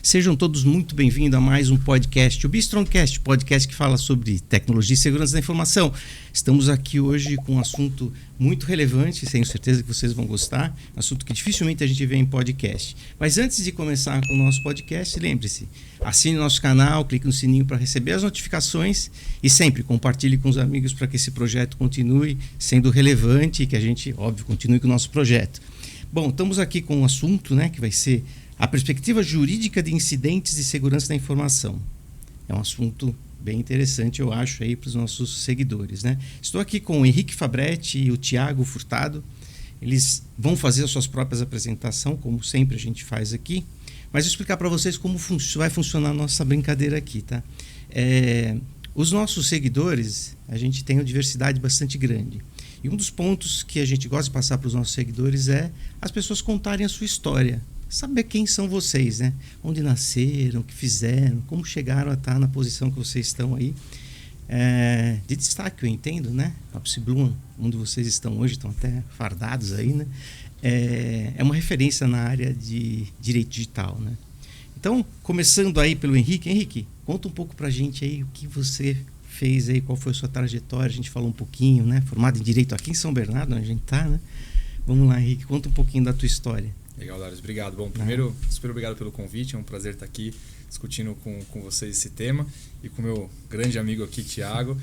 Sejam todos muito bem-vindos a mais um podcast, o Bistrongcast, podcast que fala sobre tecnologia e segurança da informação. Estamos aqui hoje com um assunto muito relevante, tenho certeza que vocês vão gostar, um assunto que dificilmente a gente vê em podcast. Mas antes de começar com o nosso podcast, lembre-se, assine o nosso canal, clique no sininho para receber as notificações e sempre compartilhe com os amigos para que esse projeto continue sendo relevante e que a gente, óbvio, continue com o nosso projeto. Bom, estamos aqui com um assunto, que vai ser a perspectiva jurídica de incidentes de segurança da informação. É um assunto bem interessante, eu acho, aí para os nossos seguidores, Estou aqui com o Henrique Fabretti e o Thiago Furtado. Eles vão fazer as suas próprias apresentações, como sempre a gente faz aqui, mas vou explicar para vocês como vai funcionar a nossa brincadeira aqui, tá? Os nossos seguidores, a gente tem uma diversidade bastante grande. E um dos pontos que a gente gosta de passar para os nossos seguidores é as pessoas contarem a sua história. Saber quem são vocês, Onde nasceram, o que fizeram, como chegaram a estar na posição que vocês estão aí. De destaque, eu entendo, OpsBlue, onde vocês estão hoje, estão até fardados aí, É uma referência na área de direito digital, Então, começando aí pelo Henrique. Henrique, conta um pouco pra gente aí o que você fez aí, qual foi a sua trajetória. A gente falou um pouquinho, Formado em Direito aqui em São Bernardo, onde a gente está, Vamos lá, Henrique, conta um pouquinho da tua história. Legal, Darius, obrigado. Bom, primeiro, super obrigado pelo convite, é um prazer estar aqui discutindo com vocês esse tema e com o meu grande amigo aqui, Thiago.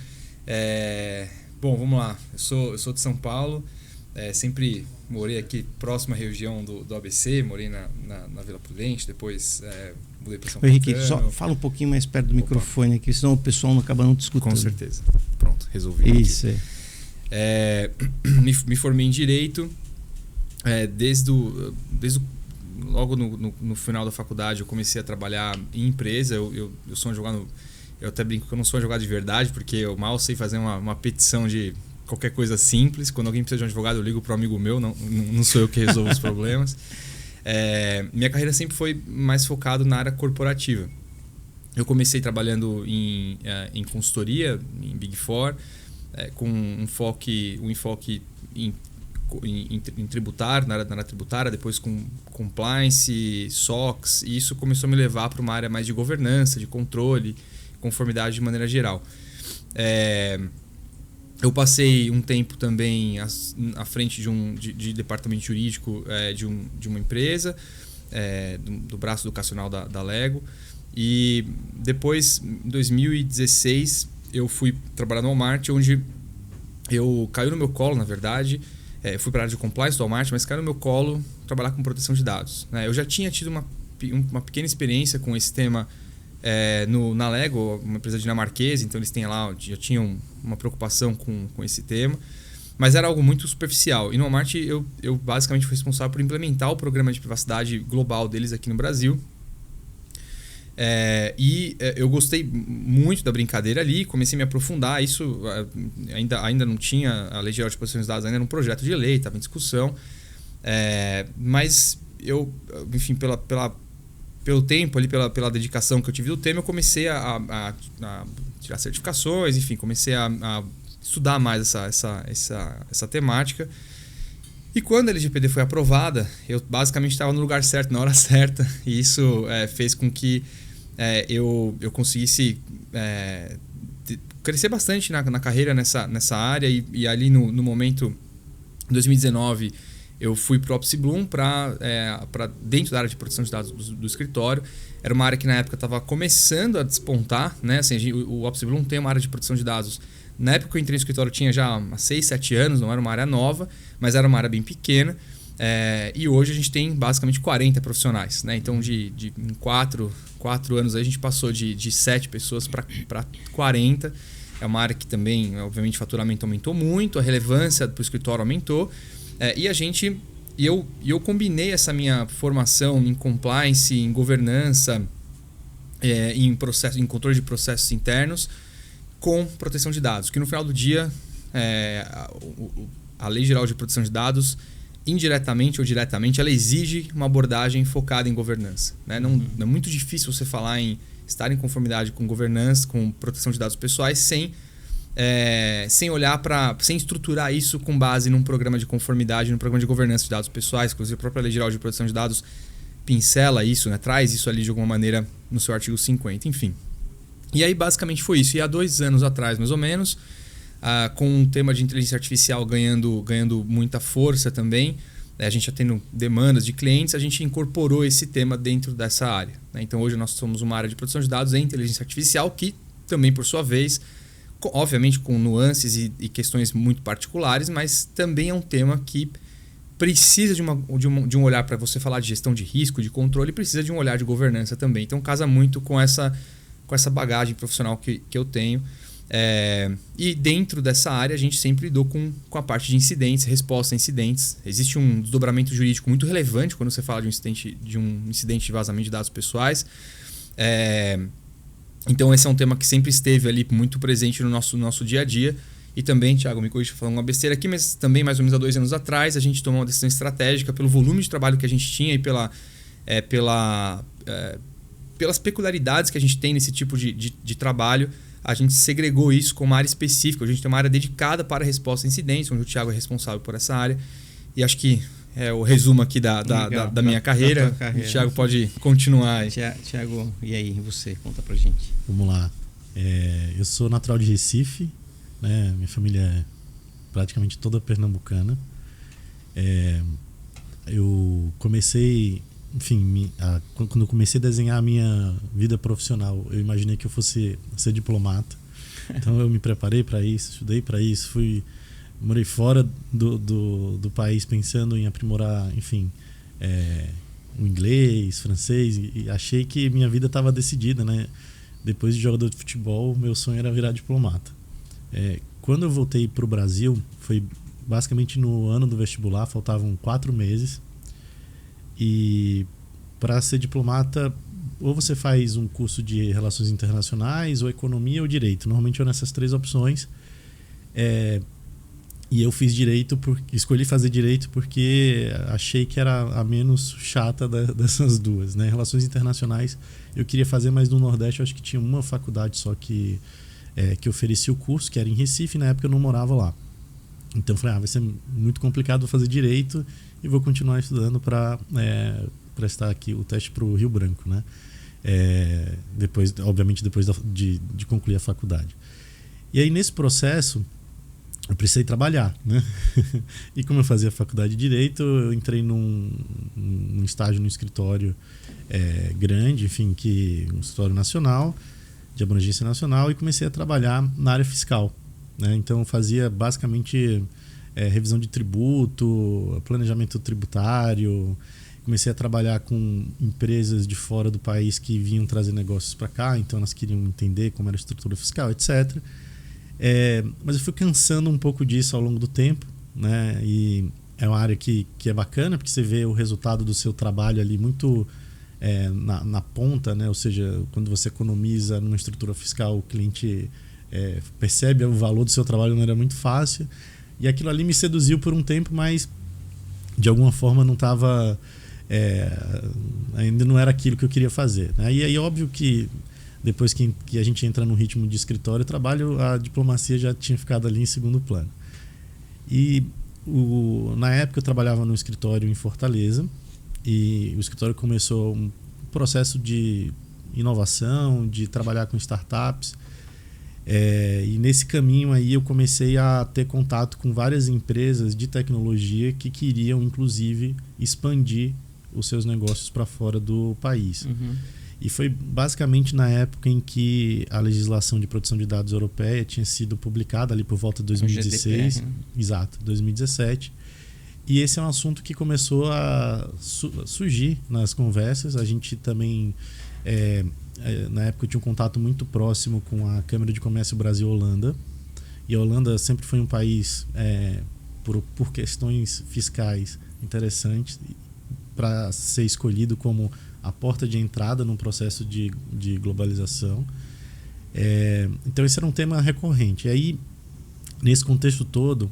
Bom, vamos lá, eu sou de São Paulo, sempre morei aqui próximo à região do ABC, morei na Vila Prudente, depois mudei para São Paulo. Henrique, só fala um pouquinho mais perto do microfone aqui, senão o pessoal não acaba não te escutando. Com certeza. Pronto, resolvi. Isso, me formei em Direito. Logo no final da faculdade eu comecei a trabalhar em empresa. Eu sou um advogado, eu até brinco que eu não sou um advogado de verdade, porque eu mal sei fazer uma petição de qualquer coisa simples. Quando alguém precisa de um advogado, eu ligo para um amigo meu, não sou eu que resolvo os problemas. Minha carreira sempre foi mais focada na área corporativa. Eu comecei trabalhando em consultoria, em Big Four, com um enfoque em tributário, na área tributária, depois com compliance, SOX, e isso começou a me levar para uma área mais de governança, de controle, conformidade de maneira geral. Eu passei um tempo também à frente de departamento jurídico de uma empresa, do braço educacional da Lego, e depois, em 2016, eu fui trabalhar no Walmart, onde caiu no meu colo, na verdade. Eu fui para a área de compliance do Walmart, mas caiu no meu colo trabalhar com proteção de dados. Eu já tinha tido uma pequena experiência com esse tema na Lego, uma empresa dinamarquesa, então eles já tinham uma preocupação com esse tema, mas era algo muito superficial. E no Walmart eu basicamente fui responsável por implementar o programa de privacidade global deles aqui no Brasil. Eu gostei muito da brincadeira ali, comecei a me aprofundar. Isso ainda não tinha, a Lei Geral de Proteção de Dados ainda era um projeto de lei, estava em discussão, mas eu, enfim, pelo tempo ali, pela dedicação que eu tive do tema, eu comecei a tirar certificações, enfim, comecei a estudar mais essa temática. E quando a LGPD foi aprovada, eu basicamente estava no lugar certo, na hora certa, e isso fez com que eu conseguisse crescer bastante na carreira nessa área. E ali no momento, em 2019, eu fui para o OpsBlue, para dentro da área de proteção de dados do escritório. Era uma área que na época estava começando a despontar, Assim, o OpsBlue tem uma área de proteção de dados. Na época que eu entrei no escritório tinha já 6, 7 anos, não era uma área nova, mas era uma área bem pequena. E hoje a gente tem basicamente 40 profissionais, Então em 4 anos aí a gente passou de 7 pessoas para 40. É uma área que também, obviamente, o faturamento aumentou muito, a relevância para o escritório aumentou. Eu combinei essa minha formação em compliance, em governança, em controle de processos internos, com proteção de dados, que no final do dia a Lei Geral de Proteção de Dados, indiretamente ou diretamente, ela exige uma abordagem focada em governança. Não é muito difícil você falar em estar em conformidade com governança, com proteção de dados pessoais, sem olhar sem estruturar isso com base num programa de conformidade, num programa de governança de dados pessoais. Inclusive a própria Lei Geral de Proteção de Dados pincela isso, né? Traz isso ali de alguma maneira no seu artigo 50, enfim. E aí basicamente foi isso. E há 2 anos atrás, mais ou menos, com o tema de inteligência artificial ganhando muita força também, a gente já tendo demandas de clientes, a gente incorporou esse tema dentro dessa área, né? Então hoje nós somos uma área de produção de dados em inteligência artificial que também, por sua vez, obviamente com nuances e questões muito particulares, mas também é um tema que precisa de um olhar para você falar de gestão de risco, de controle, precisa de um olhar de governança também. Então casa muito com essa bagagem profissional que eu tenho. E dentro dessa área a gente sempre lidou com a parte de incidentes, resposta a incidentes. Existe um desdobramento jurídico muito relevante quando você fala de um incidente de vazamento de dados pessoais. Então esse é um tema que sempre esteve ali muito presente no nosso dia a dia. E também, Thiago, me corrija falando uma besteira aqui, mas também mais ou menos há 2 anos atrás a gente tomou uma decisão estratégica pelo volume de trabalho que a gente tinha e pelas peculiaridades que a gente tem nesse tipo de trabalho. A gente segregou isso com uma área específica. A gente tem uma área dedicada para resposta a incidentes, onde o Thiago é responsável por essa área. E acho que é o resumo aqui da minha carreira. O Thiago pode continuar aí. Thiago, e aí, você? Conta pra gente. Vamos lá. Eu sou natural de Recife, né? Minha família é praticamente toda pernambucana. Eu comecei... Enfim, quando eu comecei a desenhar a minha vida profissional, eu imaginei que eu fosse ser diplomata. Então eu me preparei para isso, estudei para isso, morei fora do país pensando em aprimorar, enfim, o inglês, francês, e achei que minha vida estava decidida, né? Depois de jogador de futebol, meu sonho era virar diplomata. Quando eu voltei para o Brasil, foi basicamente no ano do vestibular, faltavam 4 meses. E para ser diplomata, ou você faz um curso de relações internacionais, ou economia ou direito. Normalmente eu nessas 3 opções. E eu fiz direito, escolhi fazer direito porque achei que era a menos chata dessas 2, né? Relações internacionais eu queria fazer, mas no Nordeste eu acho que tinha uma faculdade só que oferecia o curso, que era em Recife, na época eu não morava lá. Então eu falei, vai ser muito complicado fazer direito e vou continuar estudando para prestar aqui o teste para o Rio Branco, né? Obviamente depois de concluir a faculdade. E aí nesse processo eu precisei trabalhar, né? E como eu fazia faculdade de Direito, eu entrei num estágio no escritório grande, enfim, um escritório nacional, de abrangência nacional, e comecei a trabalhar na área fiscal, né? Então eu fazia basicamente revisão de tributo, planejamento tributário. Comecei a trabalhar com empresas de fora do país que vinham trazer negócios para cá, então elas queriam entender como era a estrutura fiscal, etc. Mas eu fui cansando um pouco disso ao longo do tempo, né? E é uma área que é bacana, porque você vê o resultado do seu trabalho ali muito na ponta, né? Ou seja, quando você economiza numa estrutura fiscal, o cliente percebe o valor do seu trabalho, não era muito fácil. E aquilo ali me seduziu por um tempo, mas de alguma forma não estava... ainda não era aquilo que eu queria fazer, né? E aí óbvio que depois que a gente entra no ritmo de escritório, trabalho, a diplomacia já tinha ficado ali em segundo plano. E na época eu trabalhava no escritório em Fortaleza, e o escritório começou um processo de inovação, de trabalhar com startups. E nesse caminho aí eu comecei a ter contato com várias empresas de tecnologia que queriam inclusive expandir os seus negócios para fora do país. Uhum. E foi basicamente na época em que a legislação de proteção de dados europeia tinha sido publicada ali por volta de 2016. GDPR, né? Exato, 2017. E esse é um assunto que começou a surgir nas conversas. A gente também... na época eu tinha um contato muito próximo com a Câmara de Comércio Brasil-Holanda, e a Holanda sempre foi um país por questões fiscais interessantes para ser escolhido como a porta de entrada num processo de globalização. Então esse era um tema recorrente. E aí, nesse contexto todo,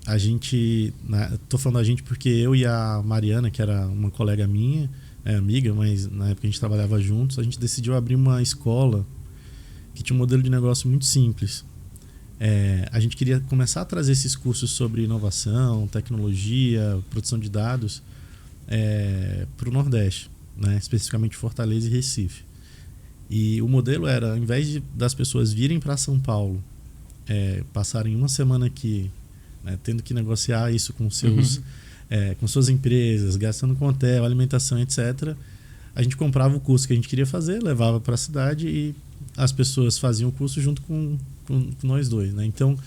a gente... Estou falando a gente porque eu e a Mariana, que era uma colega minha, amiga, mas na época a gente trabalhava juntos, a gente decidiu abrir uma escola que tinha um modelo de negócio muito simples. A gente queria começar a trazer esses cursos sobre inovação, tecnologia, produção de dados para o Nordeste, né? Especificamente Fortaleza e Recife. E o modelo era, ao invés das pessoas virem para São Paulo, passarem uma semana aqui, né, tendo que negociar isso com com suas empresas, gastando com hotel, alimentação, etc., a gente comprava o curso que a gente queria fazer, levava para a cidade e as pessoas faziam o curso junto com nós dois, né? Então,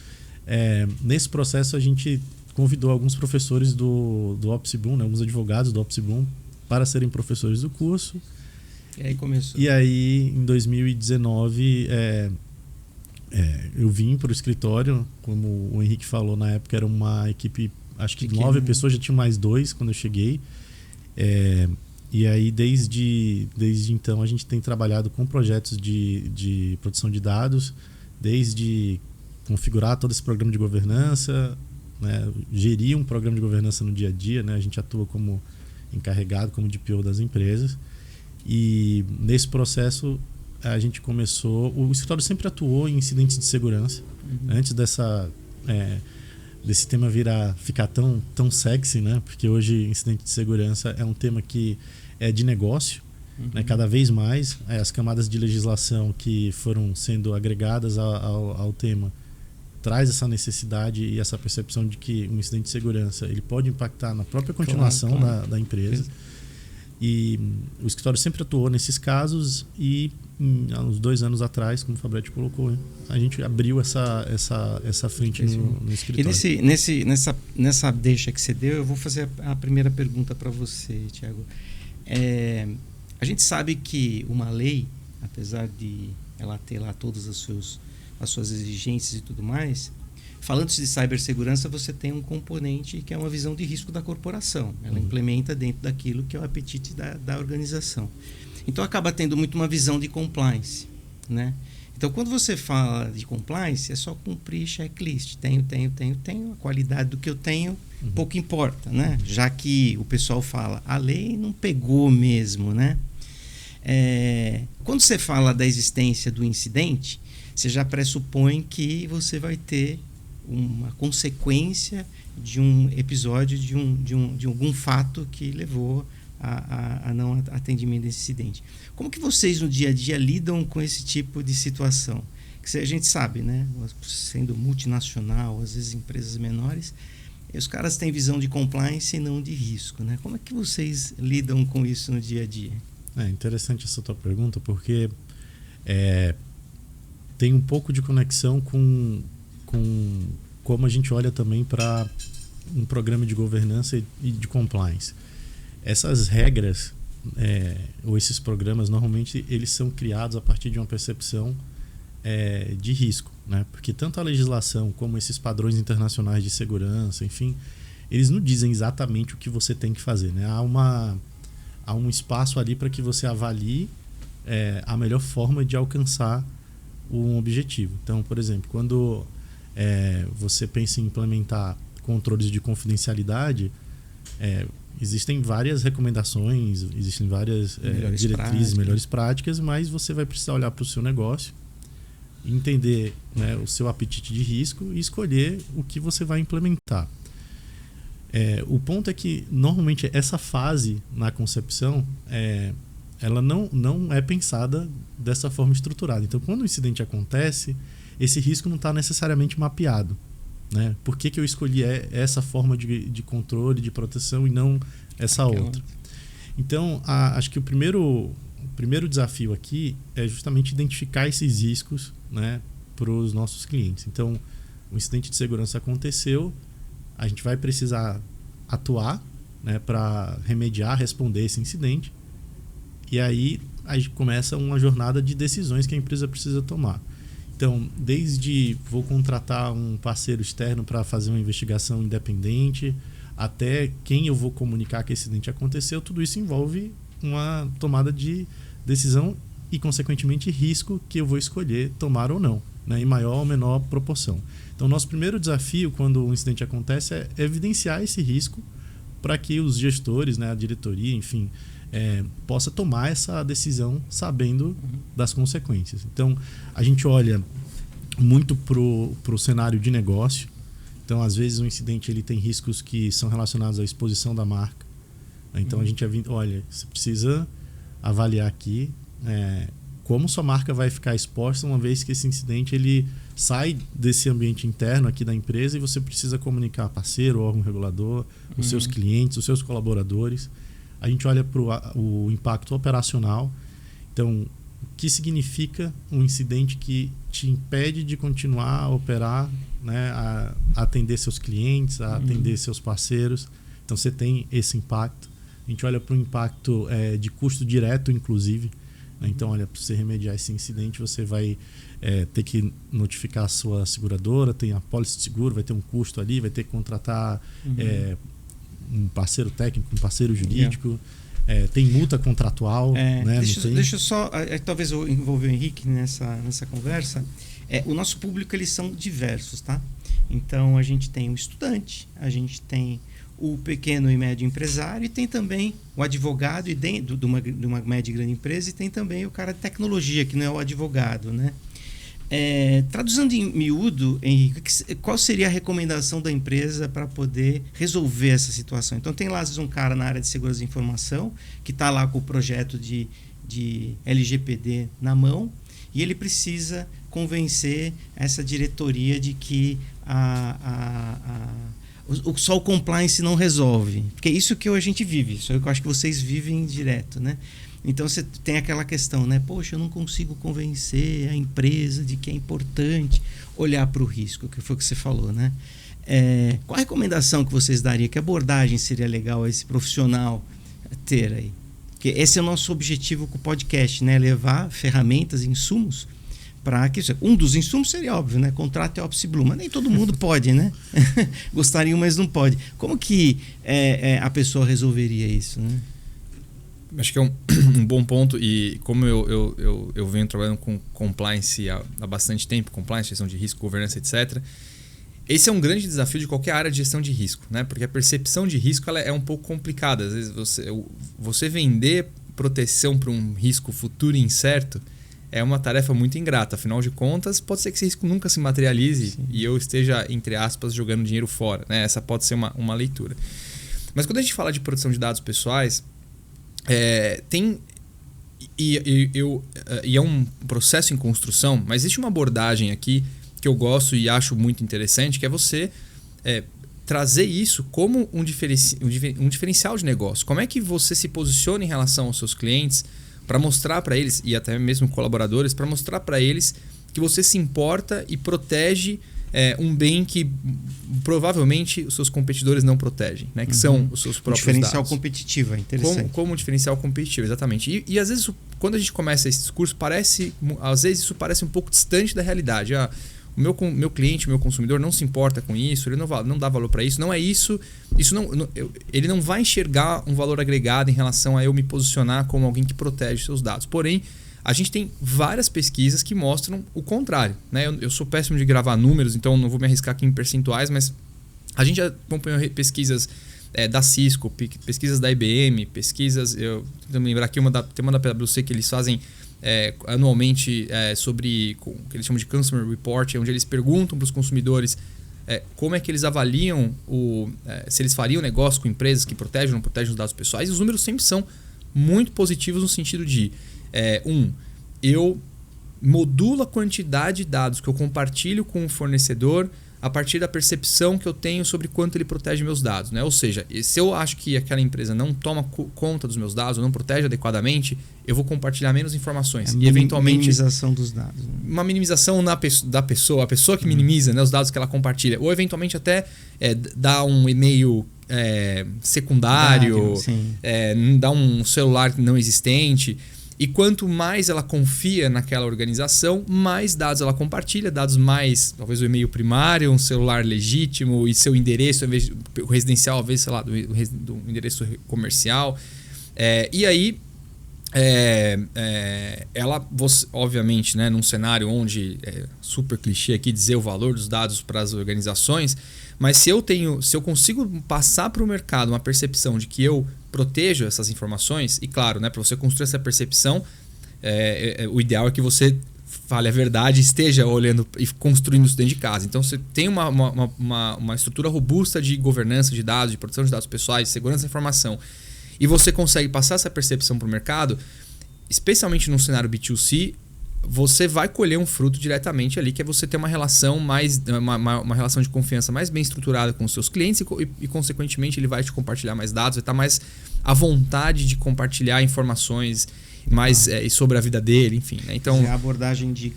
nesse processo, a gente convidou alguns professores do OpsBloom, né, alguns advogados do OpsBloom, para serem professores do curso. E aí começou. E aí, em 2019, eu vim para o escritório, como o Henrique falou, na época era uma equipe, acho que 9 pessoas, já tinha mais 2 quando eu cheguei. E aí, desde então, a gente tem trabalhado com projetos de produção de dados, desde configurar todo esse programa de governança, né, gerir um programa de governança no dia a dia, né, a gente atua como encarregado, como DPO das empresas. E nesse processo, a gente começou... O escritório sempre atuou em incidentes de segurança. Antes desse tema ficar tão sexy, né? Porque hoje incidente de segurança é um tema que é de negócio, né? Cada vez mais. As camadas de legislação que foram sendo agregadas ao tema traz essa necessidade e essa percepção de que um incidente de segurança ele pode impactar na própria continuação da empresa. E o escritório sempre atuou nesses casos e há uns 2 anos atrás, como o Fabretti colocou, a gente abriu essa frente no escritório. E nessa deixa que você deu, eu vou fazer a primeira pergunta para você, Thiago. A gente sabe que uma lei, apesar de ela ter lá todas as suas exigências e tudo mais, falando de cibersegurança, você tem um componente que é uma visão de risco da corporação. Ela implementa dentro daquilo que é o apetite da organização. Então, acaba tendo muito uma visão de compliance, né? Então, quando você fala de compliance, é só cumprir checklist. Tenho. A qualidade do que eu tenho, pouco importa, né? Já que o pessoal fala, a lei não pegou mesmo, né? Quando você fala da existência do incidente, você já pressupõe que você vai ter uma consequência de um episódio, de algum fato que levou a não atendimento desse incidente. Como que vocês no dia a dia lidam com esse tipo de situação? Que a gente sabe, né? Sendo multinacional, às vezes empresas menores, os caras têm visão de compliance e não de risco, né? Como é que vocês lidam com isso no dia a dia? É interessante essa tua pergunta, porque tem um pouco de conexão com como a gente olha também para um programa de governança e de compliance. Essas regras ou esses programas, normalmente, eles são criados a partir de uma percepção de risco, né? Porque tanto a legislação como esses padrões internacionais de segurança, enfim, eles não dizem exatamente o que você tem que fazer, né? Há um espaço ali para que você avalie a melhor forma de alcançar um objetivo. Então, por exemplo, quando você pensa em implementar controles de confidencialidade, existem várias recomendações, existem várias diretrizes, melhores práticas, mas você vai precisar olhar para o seu negócio, entender, né, o seu apetite de risco e escolher o que você vai implementar. O ponto é que, normalmente, essa fase na concepção, ela não é pensada dessa forma estruturada. Então, quando o incidente acontece, esse risco não está necessariamente mapeado, né? Por que eu escolhi essa forma de controle, de proteção e não essa outra? Então, acho que o primeiro desafio aqui é justamente identificar esses riscos, né, para os nossos clientes. Então, o incidente de segurança aconteceu, a gente vai precisar atuar, né, para remediar, responder esse incidente. E aí a gente começa uma jornada de decisões que a empresa precisa tomar. Então, desde vou contratar um parceiro externo para fazer uma investigação independente, até quem eu vou comunicar que esse incidente aconteceu, tudo isso envolve uma tomada de decisão e, consequentemente, risco que eu vou escolher tomar ou não, né, em maior ou menor proporção. Então, nosso primeiro desafio quando um incidente acontece é evidenciar esse risco para que os gestores, né, a diretoria, enfim, possa tomar essa decisão sabendo das consequências. Então, a gente olha muito pro cenário de negócio. Então, às vezes, um incidente ele tem riscos que são relacionados à exposição da marca, Então a gente olha, você precisa avaliar aqui como sua marca vai ficar exposta uma vez que esse incidente ele sai desse ambiente interno aqui da empresa e você precisa comunicar a parceiro, órgão regulador, os seus clientes, os seus colaboradores. A gente olha para o impacto operacional. Então, o que significa um incidente que te impede de continuar a operar, né, a atender seus clientes, a atender seus parceiros. Então, você tem esse impacto. A gente olha para o impacto de custo direto, inclusive. Então, olha, para você remediar esse incidente, você vai ter que notificar a sua seguradora, tem a pólice de seguro, vai ter um custo ali, vai ter que contratar um parceiro técnico, um parceiro jurídico, tem multa contratual. Né? Deixa eu só, talvez eu envolver o Henrique nessa conversa. O nosso público, eles são diversos, tá? Então, a gente tem o estudante, a gente tem o pequeno e médio empresário e tem também o advogado e dentro de uma média e grande empresa, e tem também o cara de tecnologia, que não é o advogado, né? Traduzindo em miúdo, Henrique, qual seria a recomendação da empresa para poder resolver essa situação? Então, tem lá, às vezes, um cara na área de segurança da informação que está lá com o projeto de LGPD na mão, e ele precisa convencer essa diretoria de que só o compliance não resolve. Porque é isso que a gente vive, isso é o que eu acho que vocês vivem direto, né? Então você tem aquela questão, né? Poxa, eu não consigo convencer a empresa de que é importante olhar para o risco, que foi o que você falou, né? Qual a recomendação que vocês dariam? Que abordagem seria legal esse profissional ter aí? Porque esse é o nosso objetivo com o podcast, né? Levar ferramentas, insumos para que um dos insumos seria óbvio, né? Contrato é Office Blue, mas nem todo mundo pode, né? Gostariam, mas não pode. Como que a pessoa resolveria isso, né? Acho que é um bom ponto, e como eu venho trabalhando com compliance há bastante tempo, compliance, gestão de risco, governança, etc. Esse é um grande desafio de qualquer área de gestão de risco, né? Porque a percepção de risco ela é um pouco complicada. Às vezes você vender proteção para um risco futuro incerto é uma tarefa muito ingrata. Afinal de contas, pode ser que esse risco nunca se materialize. Sim. E eu esteja, entre aspas, jogando dinheiro fora, né? Essa pode ser uma leitura. Mas quando a gente fala de proteção de dados pessoais, tem... E é um processo em construção, mas existe uma abordagem aqui que eu gosto e acho muito interessante, que é você trazer isso como um diferencial de negócio. Como é que você se posiciona em relação aos seus clientes para mostrar para eles, e até mesmo colaboradores, para mostrar para eles que você se importa e protege um bem que provavelmente os seus competidores não protegem, né? Que são os seus próprios diferencial dados. Competitivo, é interessante. Como diferencial competitivo, exatamente. E às vezes, quando a gente começa esse discurso, às vezes isso parece um pouco distante da realidade. O meu cliente, o meu consumidor não se importa com isso, ele não dá valor para isso, não é isso. Ele não vai enxergar um valor agregado em relação a eu me posicionar como alguém que protege seus dados. Porém, a gente tem várias pesquisas que mostram o contrário, né? Eu sou péssimo de gravar números, então não vou me arriscar aqui em percentuais, mas a gente já acompanhou pesquisas da Cisco, pesquisas da IBM, pesquisas... Eu tento me lembrar aqui, tem uma da PwC que eles fazem anualmente sobre o que eles chamam de Customer Report, onde eles perguntam para os consumidores como é que eles avaliam se eles fariam negócio com empresas que protegem ou não protegem os dados pessoais, e os números sempre são muito positivos no sentido de eu modulo a quantidade de dados que eu compartilho com o fornecedor a partir da percepção que eu tenho sobre quanto ele protege meus dados, né? Ou seja, se eu acho que aquela empresa não toma conta dos meus dados, ou não protege adequadamente, eu vou compartilhar menos informações. E eventualmente minimização dos dados, né? Uma minimização da pessoa, a pessoa que minimiza, né, os dados que ela compartilha. Ou eventualmente até dar um e-mail secundário, dar um celular não existente. E quanto mais ela confia naquela organização, mais dados ela compartilha, dados mais, talvez o e-mail primário, um celular legítimo e seu endereço, ao invés do residencial, ao invés, sei lá, do endereço comercial. E aí, você, obviamente, né, num cenário onde é super clichê aqui dizer o valor dos dados para as organizações, mas se eu consigo passar para o mercado uma percepção de que eu protejo essas informações, e claro, né, para você construir essa percepção, o ideal é que você fale a verdade, esteja olhando e construindo isso dentro de casa. Então você tem uma estrutura robusta de governança de dados, de proteção de dados pessoais, de segurança da informação. e você consegue passar essa percepção para o mercado, especialmente no cenário B2C, você vai colher um fruto diretamente ali, que é você ter uma relação uma relação de confiança mais bem estruturada com os seus clientes e consequentemente ele vai te compartilhar mais dados, vai estar mais à vontade de compartilhar informações mais sobre a vida dele, enfim, né? Então, a abordagem de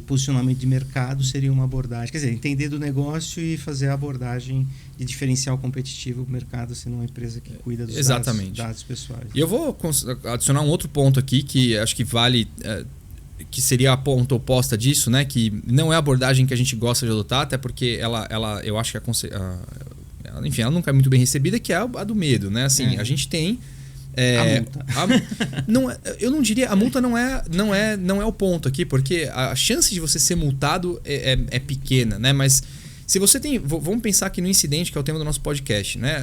posicionamento de mercado seria uma abordagem, quer dizer, entender do negócio e fazer a abordagem de diferencial competitivo do mercado, sendo uma empresa que cuida dos dados pessoais. E eu vou adicionar um outro ponto aqui que acho que vale, que seria a ponta oposta disso, né? Que não é a abordagem que a gente gosta de adotar, até porque eu acho que enfim, ela nunca é muito bem recebida, que é a do medo, né? Assim, a gente tem a multa. Eu não diria, a multa não é o ponto aqui, porque a chance de você ser multado é pequena, né? Mas se você tem, vamos pensar aqui no incidente, que é o tema do nosso podcast, né?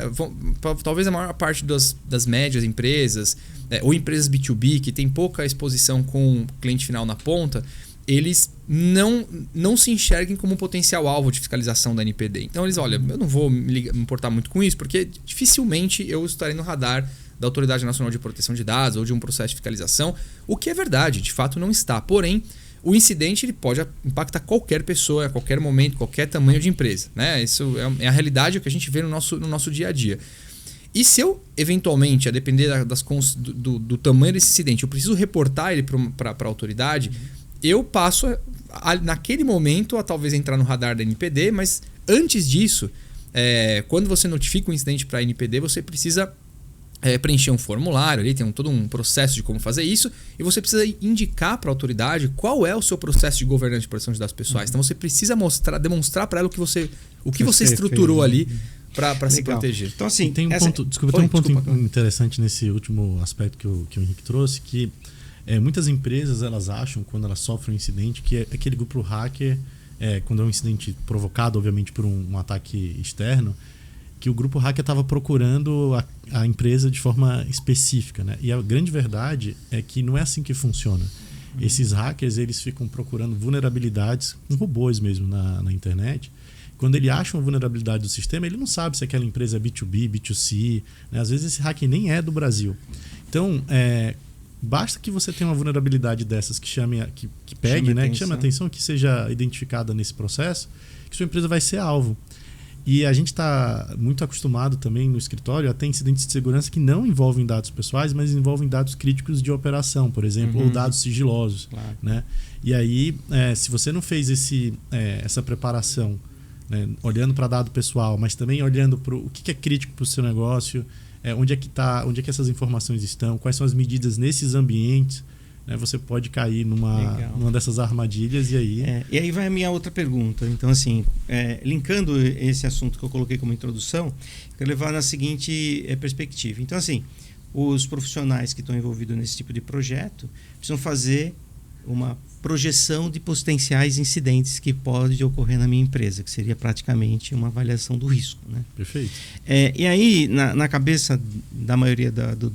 Talvez a maior parte das médias empresas ou empresas B2B que tem pouca exposição com o cliente final na ponta, eles não se enxerguem como um potencial alvo de fiscalização da NPD. Então eles, olha, eu não vou me importar muito com isso, porque dificilmente eu estarei no radar da Autoridade Nacional de Proteção de Dados ou de um processo de fiscalização, o que é verdade, de fato não está. Porém, o incidente ele pode impactar qualquer pessoa, a qualquer momento, qualquer tamanho de empresa, né? Isso é a realidade que a gente vê no nosso dia a dia. E se eu, eventualmente, a depender do tamanho desse incidente, eu preciso reportar ele para a autoridade, eu passo, naquele momento, a talvez entrar no radar da NPD, mas antes disso, quando você notifica um incidente para a NPD, você precisa preencher um formulário, ali tem todo um processo de como fazer isso, e você precisa indicar para a autoridade qual é o seu processo de governança de proteção de dados pessoais. Então você precisa demonstrar para ela o que você estruturou ali para se proteger. Então, assim, tem um ponto interessante nesse último aspecto que o Henrique trouxe, que muitas empresas elas acham, quando elas sofrem um incidente, que aquele grupo hacker, quando é um incidente provocado, obviamente, por um ataque externo, que o grupo hacker estava procurando a empresa de forma específica, né? E a grande verdade é que não é assim que funciona. Esses hackers eles ficam procurando vulnerabilidades, robôs mesmo na internet. Quando ele acha uma vulnerabilidade do sistema, ele não sabe se aquela empresa é B2B, B2C, né? Às vezes esse hacker nem é do Brasil. Então, basta que você tenha uma vulnerabilidade dessas que pegue, né? Que chame a atenção, que seja identificada nesse processo, que sua empresa vai ser alvo. E a gente está muito acostumado também no escritório a ter incidentes de segurança que não envolvem dados pessoais, mas envolvem dados críticos de operação, por exemplo, ou dados sigilosos. Claro. Né? E aí, se você não fez essa preparação, né, olhando para dado pessoal, mas também olhando para o que é crítico para o seu negócio, onde é que essas informações estão, quais são as medidas nesses ambientes, né, você pode cair numa dessas armadilhas e aí... E aí vai a minha outra pergunta. Então, assim, linkando esse assunto que eu coloquei como introdução, eu quero levar na seguinte perspectiva. Então, assim, os profissionais que estão envolvidos nesse tipo de projeto precisam fazer uma projeção de potenciais incidentes que podem ocorrer na minha empresa, que seria praticamente uma avaliação do risco, né? Perfeito. E aí, na cabeça da maioria do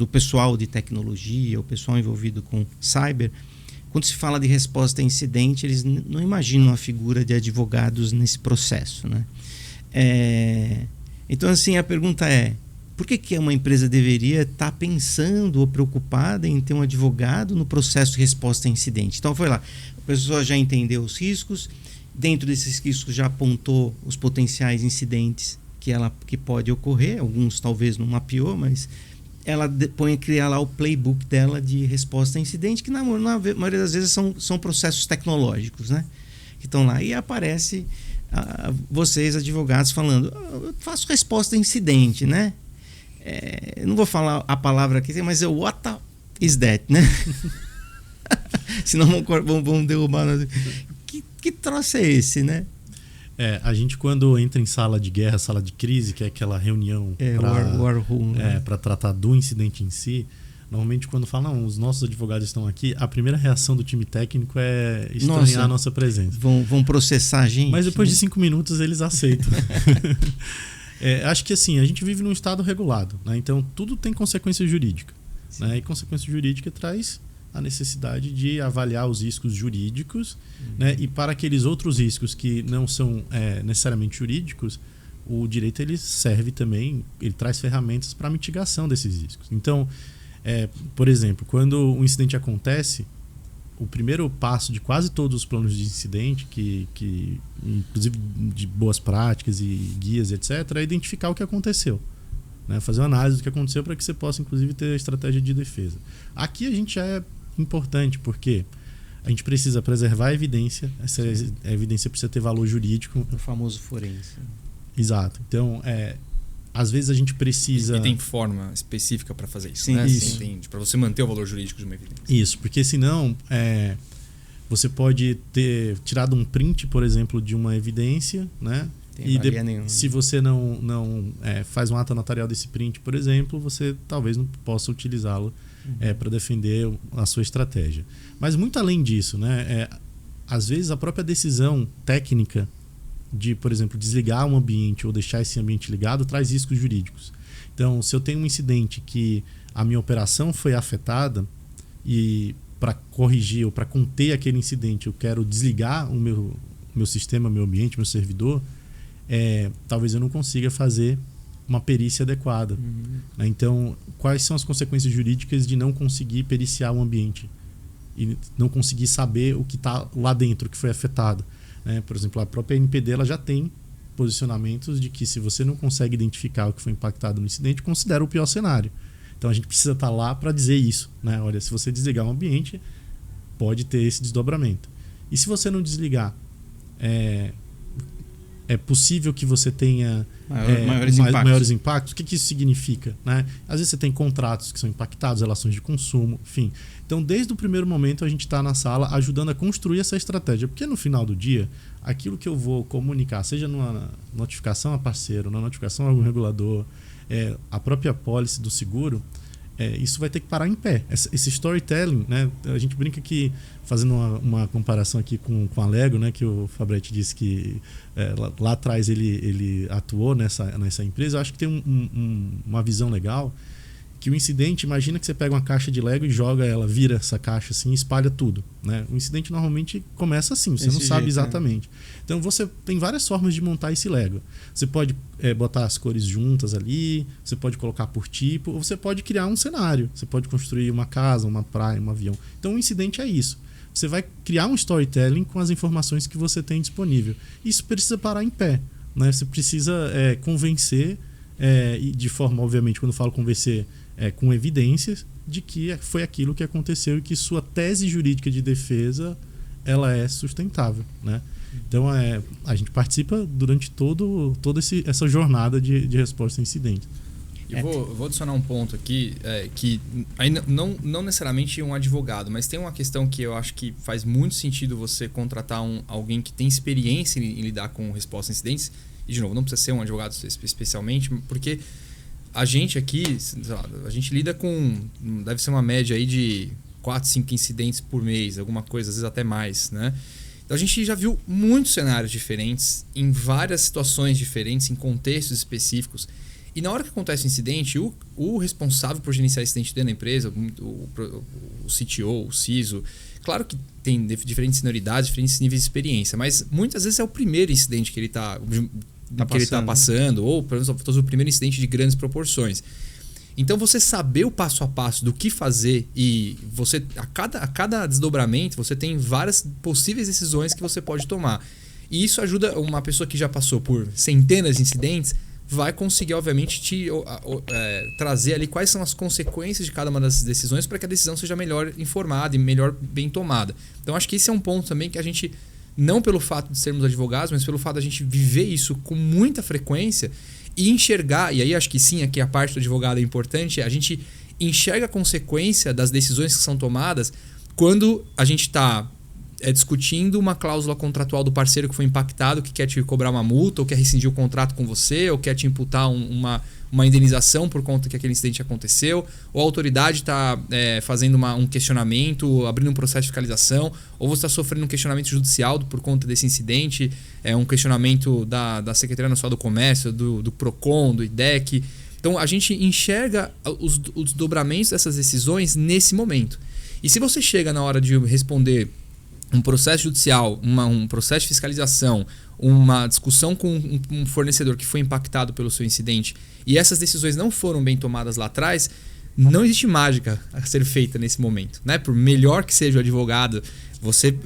pessoal de tecnologia, o pessoal envolvido com cyber, quando se fala de resposta a incidente, eles não imaginam a figura de advogados nesse processo, né? Então, assim, a pergunta é: por que uma empresa deveria estar pensando ou preocupada em ter um advogado no processo de resposta a incidente? Então, foi lá, a pessoa já entendeu os riscos, dentro desses riscos já apontou os potenciais incidentes que pode ocorrer, alguns talvez não mapeou, mas ela põe a criar lá o playbook dela de resposta a incidente, que na maioria das vezes são processos tecnológicos, né? Que estão lá e aparece vocês, advogados, falando: eu faço resposta a incidente, né? Eu não vou falar a palavra aqui, mas what is that, né? Senão vão derrubar. Que troço é esse, né? A gente, quando entra em sala de guerra, sala de crise, que é aquela reunião war room, né? Para tratar do incidente em si, normalmente quando falam, os nossos advogados estão aqui, a primeira reação do time técnico é estranhar a nossa presença. Vão processar a gente. Mas depois de 5 minutos eles aceitam. Acho que assim, a gente vive num estado regulado, né? Então tudo tem consequência jurídica, né? E consequência jurídica traz a necessidade de avaliar os riscos jurídicos, né? E para aqueles outros riscos que não são necessariamente jurídicos, o direito ele serve também, ele traz ferramentas para mitigação desses riscos. Então, por exemplo, quando um incidente acontece, o primeiro passo de quase todos os planos de incidente, que inclusive de boas práticas e guias, etc., é identificar o que aconteceu. Né? Fazer uma análise do que aconteceu para que você possa, inclusive, ter estratégia de defesa. Aqui a gente já é importante, porque a gente precisa preservar a evidência. Essa evidência precisa ter valor jurídico. O famoso forense. Exato. Então, às vezes a gente precisa... E tem forma específica para fazer isso, sim, né? Isso. Para você manter o valor jurídico de uma evidência. Isso, porque senão você pode ter tirado um print, por exemplo, de uma evidência, né? E se você não faz um ato notarial desse print, por exemplo, você talvez não possa utilizá-lo para defender a sua estratégia. Mas muito além disso, né? Às vezes a própria decisão técnica de, por exemplo, desligar um ambiente ou deixar esse ambiente ligado traz riscos jurídicos. Então, se eu tenho um incidente que a minha operação foi afetada e para corrigir ou para conter aquele incidente eu quero desligar o meu sistema, meu ambiente, meu servidor, talvez eu não consiga fazer uma perícia adequada. Né? Então, quais são as consequências jurídicas de não conseguir periciar o ambiente e não conseguir saber o que está lá dentro, que foi afetado? Por exemplo, a própria NPD ela já tem posicionamentos de que se você não consegue identificar o que foi impactado no incidente, considera o pior cenário. Então a gente precisa estar lá para dizer isso. Né? Olha, se você desligar um ambiente, pode ter esse desdobramento. E se você não desligar, é possível que você tenha maiores impactos. O que isso significa? Né? Às vezes você tem contratos que são impactados, relações de consumo, enfim. Então, desde o primeiro momento, a gente está na sala ajudando a construir essa estratégia. Porque no final do dia, aquilo que eu vou comunicar, seja numa notificação a parceiro, na notificação a algum regulador, a própria apólice do seguro, isso vai ter que parar em pé. Esse storytelling, né? A gente brinca que, fazendo uma comparação aqui com a Lego, né? Que o Fabretti disse que lá atrás ele atuou nessa empresa. Eu acho que tem uma visão legal, que o incidente, imagina que você pega uma caixa de Lego e joga ela, vira essa caixa assim e espalha tudo. Né? O incidente normalmente começa assim, você não sabe exatamente. Então você tem várias formas de montar esse Lego. Você pode botar as cores juntas ali, você pode colocar por tipo, ou você pode criar um cenário. Você pode construir uma casa, uma praia, um avião. Então o incidente é isso. Você vai criar um storytelling com as informações que você tem disponível. Isso precisa parar em pé. Né? Você precisa convencer, e de forma, obviamente, quando eu falo convencer, com evidências de que foi aquilo que aconteceu e que sua tese jurídica de defesa ela é sustentável. Né? Então a gente participa durante toda essa jornada de resposta a incidentes. Eu vou adicionar um ponto aqui, que ainda não necessariamente um advogado, mas tem uma questão que eu acho que faz muito sentido você contratar alguém que tem experiência em lidar com resposta a incidentes. E, de novo, não precisa ser um advogado especialmente, porque a gente aqui, a gente lida com, deve ser uma média aí de 4, 5 incidentes por mês, alguma coisa, às vezes até mais, né? Então a gente já viu muitos cenários diferentes, em várias situações diferentes, em contextos específicos. E na hora que acontece o incidente, o responsável por gerenciar esse incidente dentro da empresa, o CTO, o CISO, claro que tem diferentes senioridades, diferentes níveis de experiência, mas muitas vezes é o primeiro incidente que ele está passando, ou pelo menos o primeiro incidente de grandes proporções. Então você saber o passo a passo do que fazer e você a cada desdobramento você tem várias possíveis decisões que você pode tomar. E isso ajuda uma pessoa que já passou por centenas de incidentes vai conseguir, obviamente, trazer ali quais são as consequências de cada uma dessas decisões para que a decisão seja melhor informada e melhor bem tomada. Então acho que esse é um ponto também que a gente, não pelo fato de sermos advogados, mas pelo fato de a gente viver isso com muita frequência e enxergar, e aí acho que sim, aqui a parte do advogado é importante, a gente enxerga a consequência das decisões que são tomadas quando a gente está discutindo uma cláusula contratual do parceiro que foi impactado, que quer te cobrar uma multa, ou quer rescindir o contrato com você, ou quer te imputar uma indenização por conta que aquele incidente aconteceu, ou a autoridade está fazendo um questionamento, abrindo um processo de fiscalização, ou você está sofrendo um questionamento judicial por conta desse incidente, um questionamento da Secretaria Nacional do Comércio, do PROCON, do IDEC. Então a gente enxerga os desdobramentos dessas decisões nesse momento. E se você chega na hora de responder um processo judicial, um processo de fiscalização, uma discussão com um fornecedor que foi impactado pelo seu incidente e essas decisões não foram bem tomadas lá atrás, não existe mágica a ser feita nesse momento, né? Por melhor que seja o advogado,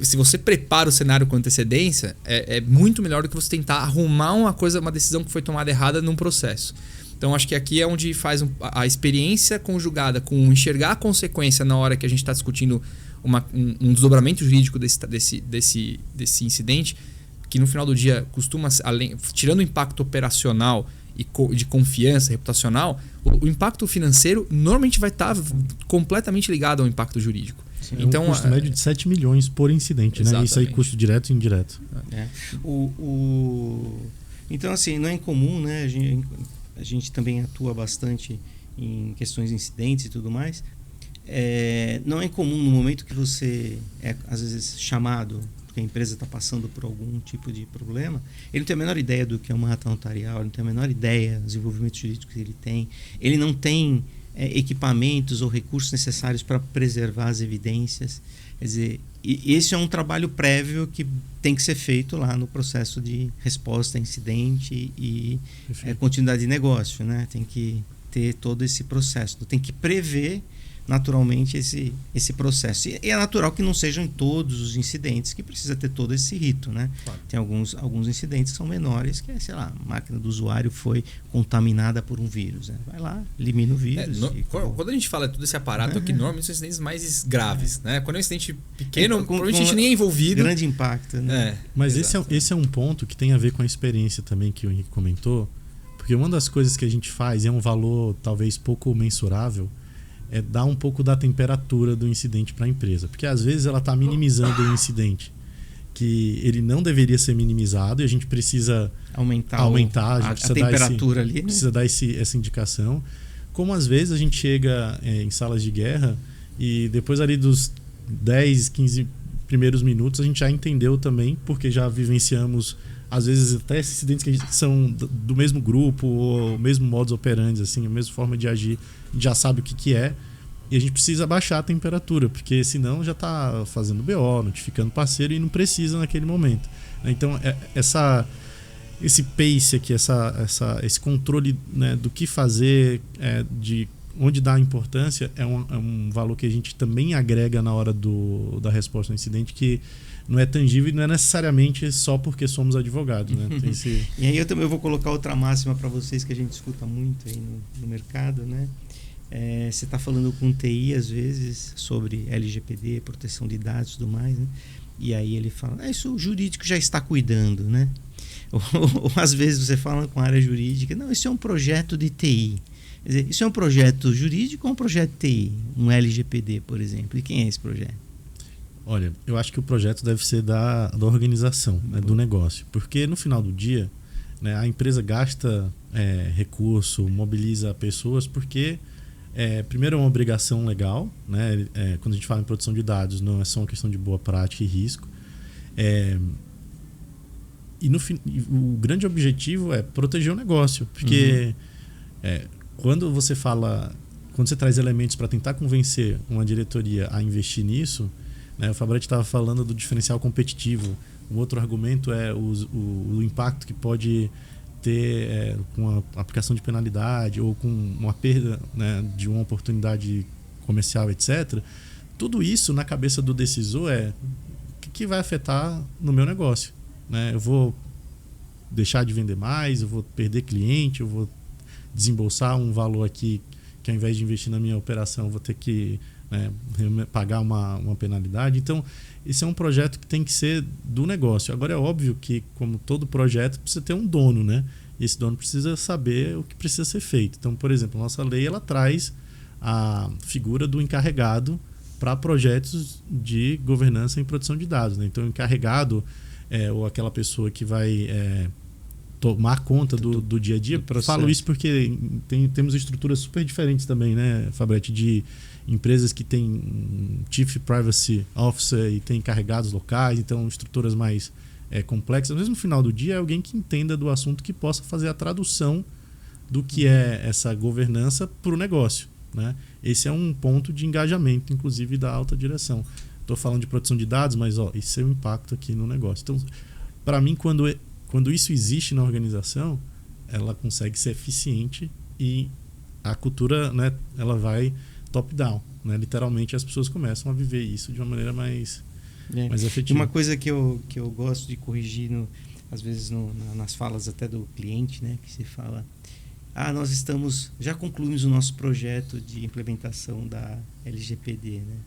se você prepara o cenário com antecedência, é muito melhor do que você tentar arrumar uma decisão que foi tomada errada num processo. Então, acho que aqui é onde faz a experiência conjugada com enxergar a consequência na hora que a gente está discutindo um desdobramento jurídico desse incidente, que no final do dia costuma, tirando o impacto operacional e de confiança reputacional, o impacto financeiro normalmente vai estar completamente ligado ao impacto jurídico. Sim, então, um custo médio de 7 milhões por incidente, né? Isso aí, custo direto e indireto. Então, assim, não é incomum, né? A gente também atua bastante em questões de incidentes e tudo mais. Não é incomum no momento que você é, às vezes, chamado, porque a empresa está passando por algum tipo de problema, ele não tem a menor ideia do que é uma ata notarial, ele não tem a menor ideia dos envolvimentos jurídicos que ele tem, ele não tem equipamentos ou recursos necessários para preservar as evidências. Quer dizer, esse é um trabalho prévio que tem que ser feito lá no processo de resposta a incidente e continuidade de negócio, né? Tem que ter todo esse processo, tem que prever naturalmente esse processo. E é natural que não sejam em todos os incidentes que precisa ter todo esse rito, né? Claro. Tem alguns incidentes que são menores, que é, sei lá, a máquina do usuário foi contaminada por um vírus, né? Vai lá, elimina o vírus. Quando a gente fala todo esse aparato aqui, normalmente são incidentes mais graves, né? Quando é um incidente pequeno, provavelmente a gente nem é envolvido. Grande impacto, né? Mas esse é um ponto que tem a ver com a experiência também que o Henrique comentou, porque uma das coisas que a gente faz, é um valor talvez pouco mensurável, é dar um pouco da temperatura do incidente para a empresa. Porque às vezes ela está minimizando o incidente que ele não deveria ser minimizado e a gente precisa aumentar a temperatura ali, né? Precisa dar essa indicação. Como às vezes a gente chega em salas de guerra e depois ali dos 10, 15 primeiros minutos a gente já entendeu também, porque já vivenciamos às vezes até esses incidentes que são do mesmo grupo ou mesmo modus operandi, assim, a mesma forma de agir, a gente já sabe o que é e a gente precisa baixar a temperatura, porque senão já está fazendo BO, notificando parceiro e não precisa naquele momento. Então, esse pace aqui, esse controle, né, do que fazer, de onde dá importância, é um valor que a gente também agrega na hora da resposta ao incidente, que não é tangível e não é necessariamente só porque somos advogados, né? E aí eu também vou colocar outra máxima para vocês que a gente escuta muito aí no mercado, né? Você está falando com TI às vezes sobre LGPD, proteção de dados e tudo mais, né? E aí ele fala, isso o jurídico já está cuidando, né? Ou às vezes você fala com a área jurídica, não, isso é um projeto de TI. Quer dizer, isso é um projeto jurídico ou um projeto de TI? Um LGPD, por exemplo. E quem é esse projeto? Olha, eu acho que o projeto deve ser da organização, né, do negócio. Porque no final do dia, né, a empresa gasta recurso, mobiliza pessoas, porque primeiro é uma obrigação legal, né? Quando a gente fala em proteção de dados, não é só uma questão de boa prática e risco. E o grande objetivo é proteger o negócio. Porque quando você traz elementos para tentar convencer uma diretoria a investir nisso, né, o Fabretti estava falando do diferencial competitivo. Um outro argumento é o impacto que pode ter com a aplicação de penalidade ou com uma perda, né, de uma oportunidade comercial, etc. Tudo isso na cabeça do decisor o que vai afetar no meu negócio, né? Eu vou deixar de vender mais, eu vou perder cliente, eu vou desembolsar um valor aqui que ao invés de investir na minha operação eu vou ter que pagar uma penalidade. Então esse é um projeto que tem que ser do negócio. Agora é óbvio que, como todo projeto, precisa ter um dono, né? E esse dono precisa saber o que precisa ser feito. Então, por exemplo, a nossa lei ela traz a figura do encarregado para projetos de governança e proteção de dados, né? Então o encarregado ou aquela pessoa que vai tomar conta do dia a dia. Falo isso porque temos estruturas super diferentes também, né, Fabretti, de empresas que têm Chief Privacy Officer e tem encarregados locais, então estruturas mais complexas. Mas no final do dia é alguém que entenda do assunto, que possa fazer a tradução do que é essa governança para o negócio, né? Esse é um ponto de engajamento, inclusive, da alta direção. estou falando de proteção de dados, mas isso é o impacto aqui no negócio. Então, para mim, quando isso existe na organização, ela consegue ser eficiente e a cultura, né, ela vai top-down. Né? Literalmente, as pessoas começam a viver isso de uma maneira mais efetiva. Uma coisa que eu gosto de corrigir, às vezes nas falas até do cliente, né, que se fala... nós já concluímos o nosso projeto de implementação da LGPD, né?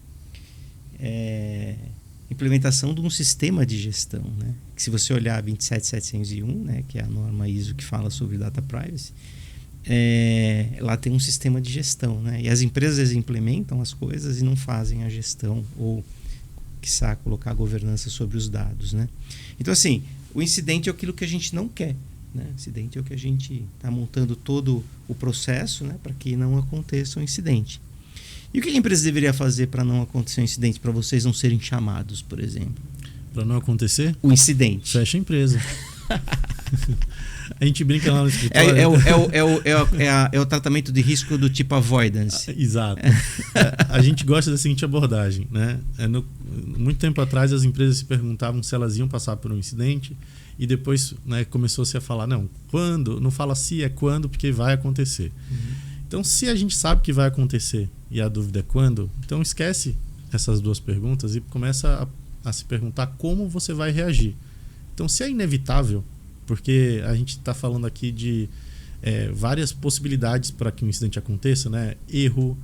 Implementação de um sistema de gestão, né? Que se você olhar 27701, né, que é a norma ISO que fala sobre data privacy, lá tem um sistema de gestão, né? E as empresas implementam as coisas e não fazem a gestão ou, quiçá, colocar a governança sobre os dados, né? Então, assim, o incidente é aquilo que a gente não quer. Né? Incidente é o que a gente está montando todo o processo, né, para que não aconteça um incidente. E o que a empresa deveria fazer para não acontecer um incidente, para vocês não serem chamados, por exemplo? Para não acontecer? O incidente. Fecha a empresa. A gente brinca lá no escritório. É o tratamento de risco do tipo avoidance. Exato. A gente gosta da seguinte abordagem. Né? Muito tempo atrás, as empresas se perguntavam se elas iam passar por um incidente. E depois, né, começou-se a falar, não, quando, não fala se, é quando, porque vai acontecer. Então, se a gente sabe que vai acontecer e a dúvida é quando, então esquece essas duas perguntas e começa a se perguntar como você vai reagir. Então, se é inevitável, porque a gente está falando aqui de várias possibilidades para que um incidente aconteça, né? Erro,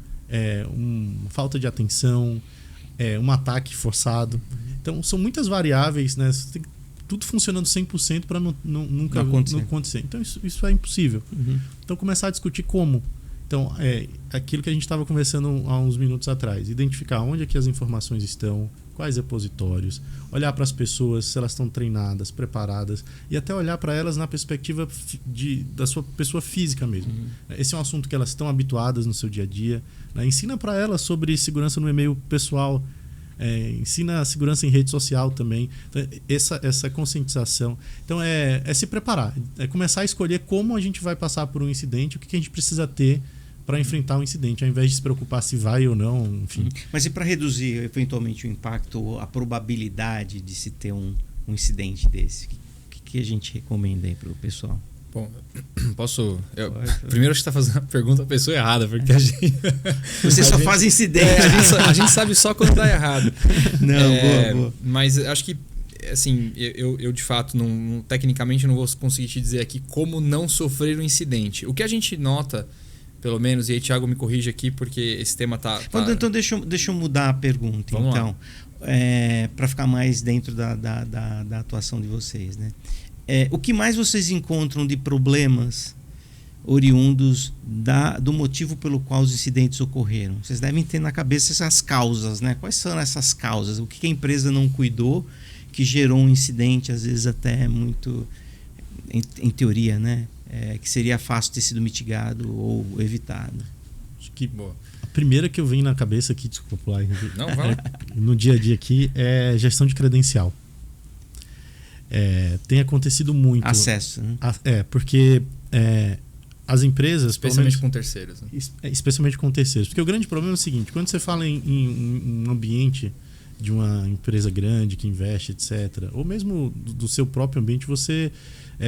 falta de atenção, um ataque forçado. Então, são muitas variáveis, né? Você tem que tudo funcionando 100% para nunca acontecer. Então, isso é impossível. Então, começar a discutir como. Então, aquilo que a gente estava conversando há uns minutos atrás. Identificar onde é que as informações estão, quais repositórios, olhar para as pessoas, se elas estão treinadas, preparadas, e até olhar para elas na perspectiva da sua pessoa física mesmo. Esse é um assunto que elas estão habituadas no seu dia a dia. Né? Ensina para elas sobre segurança no e-mail pessoal, ensina a segurança em rede social também. Então, essa conscientização. Então, é se preparar. É começar a escolher como a gente vai passar por um incidente, o que a gente precisa ter para enfrentar um incidente, ao invés de se preocupar se vai ou não, enfim. Mas e para reduzir eventualmente o impacto ou a probabilidade de se ter um incidente desse? O que a gente recomenda aí para o pessoal? Bom, posso... Primeiro, acho que está fazendo a pergunta à pessoa errada, porque a gente... Você só faz incidente. A gente sabe só quando dá errado. Não, boa. Mas acho que, assim, eu de fato, tecnicamente, não vou conseguir te dizer aqui como não sofrer um incidente. O que a gente nota, pelo menos, e aí, Thiago, me corrige aqui, porque esse tema tá... Então deixa eu mudar a pergunta. Vamos então, para ficar mais dentro da atuação de vocês, né? O que mais vocês encontram de problemas oriundos do motivo pelo qual os incidentes ocorreram? Vocês devem ter na cabeça essas causas, né? Quais são essas causas? O que a empresa não cuidou que gerou um incidente, às vezes até muito, em teoria, né? Que seria fácil ter sido mitigado ou evitado. Acho que a primeira que eu venho na cabeça aqui, desculpa pular, não, vai. No dia a dia aqui, é gestão de credencial. Tem acontecido muito. Acesso, né? Porque as empresas... Especialmente com terceiros. Né? Especialmente com terceiros. Porque o grande problema é o seguinte, quando você fala em um ambiente de uma empresa grande que investe, etc., ou mesmo do seu próprio ambiente, você,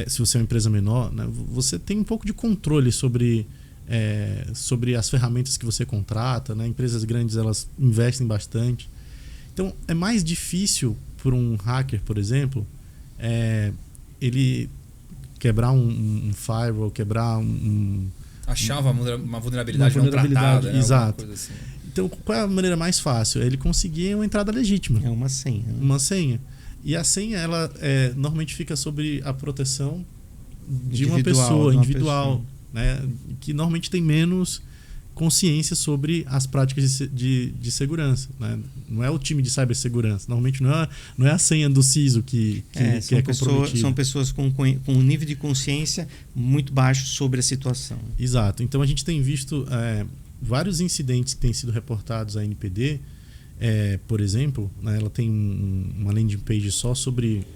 se você é uma empresa menor, né, você tem um pouco de controle sobre as ferramentas que você contrata. Né? Empresas grandes, elas investem bastante. Então, é mais difícil para um hacker, por exemplo... ele quebrar um firewall, quebrar achar uma vulnerabilidade não tratada, né? Exato. Coisa assim. Então, qual é a maneira mais fácil? Ele conseguir uma entrada legítima. É uma senha. Né? Uma senha. E a senha, ela normalmente fica sobre a proteção de uma pessoa individual, né? Que normalmente tem menos consciência sobre as práticas de segurança. Né? Não é o time de cibersegurança. Normalmente não é a senha do CISO que é comprometida. São pessoas com um nível de consciência muito baixo sobre a situação. Exato. Então a gente tem visto vários incidentes que têm sido reportados à NPD. Por exemplo, né, ela tem uma landing page só sobre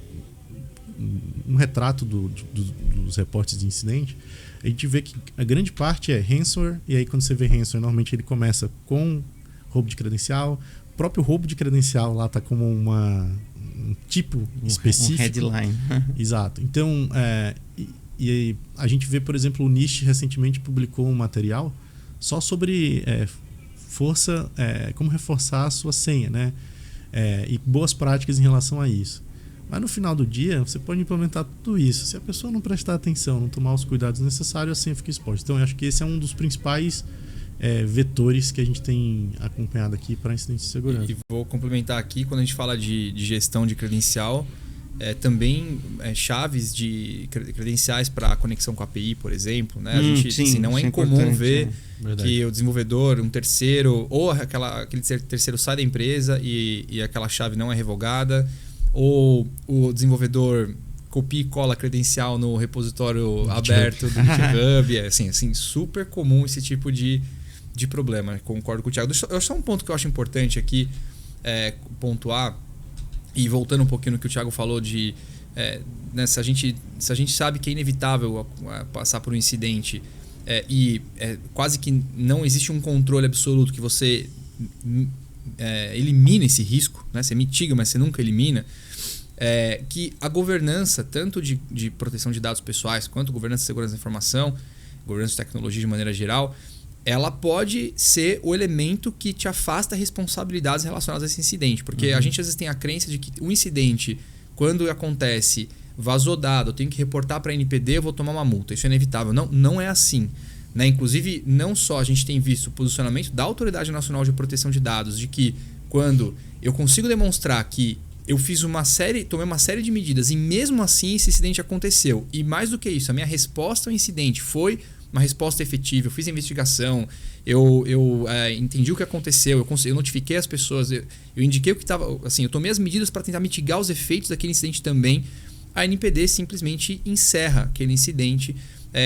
um retrato dos reportes de incidente. A gente vê que a grande parte é ransomware, e aí quando você vê ransomware, normalmente ele começa com roubo de credencial, próprio roubo de credencial lá está como um tipo específico. Um headline. Exato. Então, e a gente vê, por exemplo, o NIST recentemente publicou um material só sobre como reforçar a sua senha, né? E boas práticas em relação a isso. Mas no final do dia, você pode implementar tudo isso. Se a pessoa não prestar atenção, não tomar os cuidados necessários, a senha fica exposta. Então, eu acho que esse é um dos principais vetores que a gente tem acompanhado aqui para incidentes de segurança. E vou complementar aqui, quando a gente fala de gestão de credencial, também chaves de credenciais para conexão com a API, por exemplo. Né? A gente, sim, assim, não é incomum ver que o desenvolvedor, um terceiro, ou aquele terceiro sai da empresa e aquela chave não é revogada, ou o desenvolvedor copia e cola credencial no repositório aberto do GitHub. Assim, super comum esse tipo de problema. Concordo com o Thiago. Só um ponto que eu acho importante aqui pontuar, e voltando um pouquinho no que o Thiago falou de se a gente sabe que é inevitável passar por um incidente e quase que não existe um controle absoluto que você elimina esse risco, né? Você mitiga, mas você nunca elimina, que a governança, tanto de proteção de dados pessoais, quanto governança de segurança da informação, governança de tecnologia de maneira geral, ela pode ser o elemento que te afasta responsabilidades relacionadas a esse incidente. Porque a gente às vezes tem a crença de que um incidente, quando acontece, vazou dado, eu tenho que reportar para a NPD, eu vou tomar uma multa. Isso é inevitável. Não é assim. Né? Inclusive, não só a gente tem visto o posicionamento da Autoridade Nacional de Proteção de Dados, de que quando eu consigo demonstrar que eu tomei uma série de medidas e mesmo assim esse incidente aconteceu. E mais do que isso, a minha resposta ao incidente foi uma resposta efetiva, eu fiz a investigação, eu entendi o que aconteceu, eu notifiquei as pessoas, eu indiquei o que estava, assim, eu tomei as medidas para tentar mitigar os efeitos daquele incidente também. A NPD simplesmente encerra aquele incidente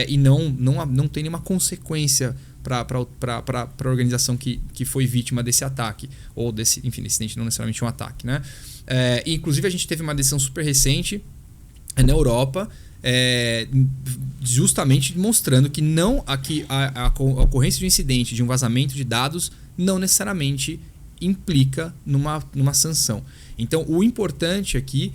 e não tem nenhuma consequência para a organização que foi vítima desse ataque, ou desse incidente, não necessariamente um ataque, né? Inclusive a gente teve uma decisão super recente na Europa, justamente mostrando que a ocorrência de um incidente, de um vazamento de dados, não necessariamente implica numa sanção. Então, o importante aqui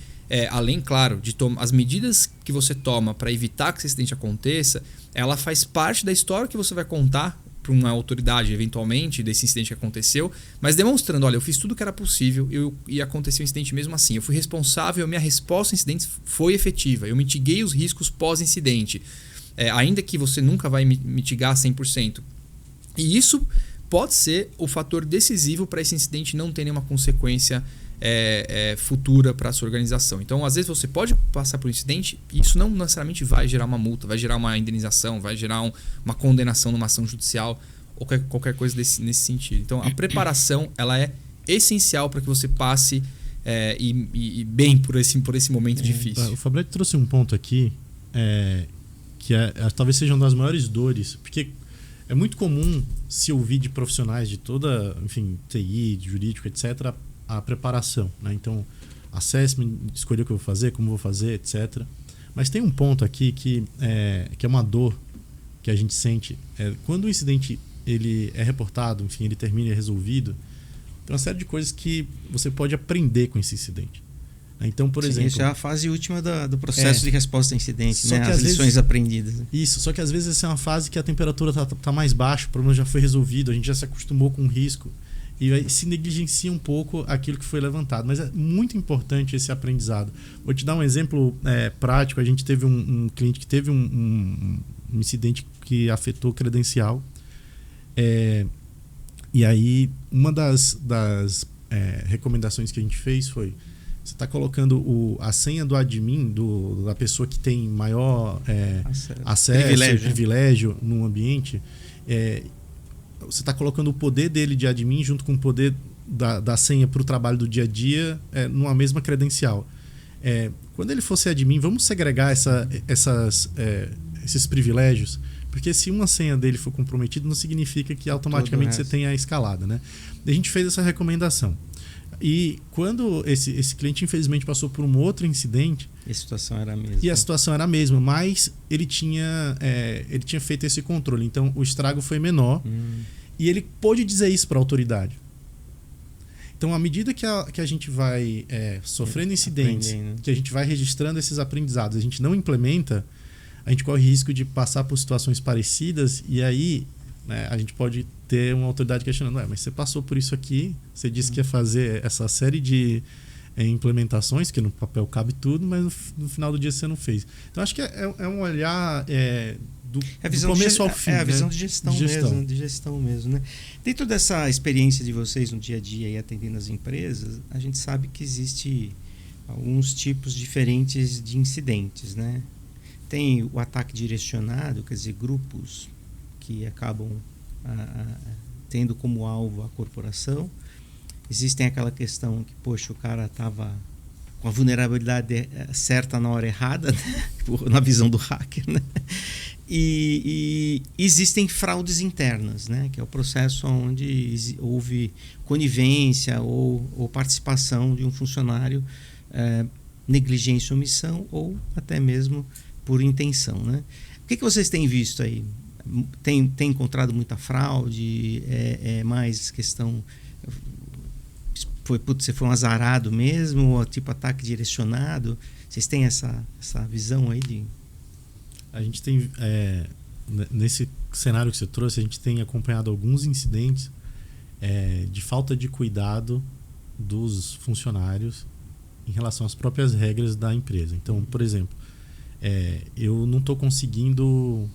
além, claro, de as medidas que você toma para evitar que esse incidente aconteça, ela faz parte da história que você vai contar para uma autoridade, eventualmente, desse incidente que aconteceu, mas demonstrando, olha, eu fiz tudo o que era possível e aconteceu um incidente mesmo assim. Eu fui responsável, minha resposta ao incidente foi efetiva, eu mitiguei os riscos pós-incidente, ainda que você nunca vai mitigar 100%. E isso pode ser o fator decisivo para esse incidente não ter nenhuma consequência futura para a sua organização. Então, às vezes você pode passar por um incidente e isso não necessariamente vai gerar uma multa, vai gerar uma indenização, vai gerar uma condenação numa ação judicial ou qualquer coisa nesse sentido. Então, a preparação ela é essencial para que você passe bem por esse momento difícil. O Fabrício trouxe um ponto aqui que talvez seja uma das maiores dores, porque é muito comum se ouvir de profissionais de toda, enfim, TI, de jurídico, etc., a preparação, né? Então, assessment, escolher o que eu vou fazer, como vou fazer, etc. Mas tem um ponto aqui que é uma dor que a gente sente. Quando o incidente ele é reportado, enfim, ele termina e é resolvido, tem uma série de coisas que você pode aprender com esse incidente. Então, por exemplo... Isso é a fase última do processo de resposta a incidente, né? As lições vezes, aprendidas. Isso, só que às vezes essa é uma fase que a temperatura tá mais baixa, o problema já foi resolvido, a gente já se acostumou com o risco. E aí se negligencia um pouco aquilo que foi levantado. Mas é muito importante esse aprendizado. Vou te dar um exemplo prático. A gente teve um cliente que teve um incidente que afetou credencial. E aí, uma das recomendações que a gente fez foi: você está colocando a senha do admin, da pessoa que tem maior acesso, privilégio no ambiente, você está colocando o poder dele de admin junto com o poder da senha para o trabalho do dia a dia numa mesma credencial. Quando ele for ser admin, vamos segregar esses privilégios, porque se uma senha dele for comprometida, não significa que automaticamente você tenha a escalada, né? A gente fez essa recomendação. E quando esse cliente infelizmente passou por um outro incidente, a situação era a mesma. Mas ele tinha feito esse controle, então o estrago foi menor. E ele pôde dizer isso para a autoridade. Então, à medida que a gente vai sofrendo incidentes, que a gente vai registrando esses aprendizados, a gente não implementa, a gente corre risco de passar por situações parecidas e aí, né, a gente pode ter uma autoridade questionando, mas você passou por isso aqui, você disse que ia fazer essa série de implementações, que no papel cabe tudo, mas no final do dia você não fez. Então, acho que é um olhar do começo ao fim. É a visão de gestão mesmo. Né? Dentro dessa experiência de vocês no dia a dia e atendendo as empresas, a gente sabe que existe alguns tipos diferentes de incidentes, né? Tem o ataque direcionado, quer dizer, grupos que acabam tendo como alvo a corporação. Existem aquela questão que, poxa, o cara estava com a vulnerabilidade certa na hora errada, né? Na visão do hacker, né? E existem fraudes internas, né? Que é o processo onde houve conivência ou participação de um funcionário, negligência ou omissão, ou até mesmo por intenção, né? O que vocês têm visto aí? Tem encontrado muita fraude? É mais questão... Você foi um azarado mesmo, ou tipo ataque direcionado? Vocês têm essa visão aí de... A gente tem, nesse cenário que você trouxe, a gente tem acompanhado alguns incidentes de falta de cuidado dos funcionários em relação às próprias regras da empresa. Então, por exemplo, eu não estou conseguindo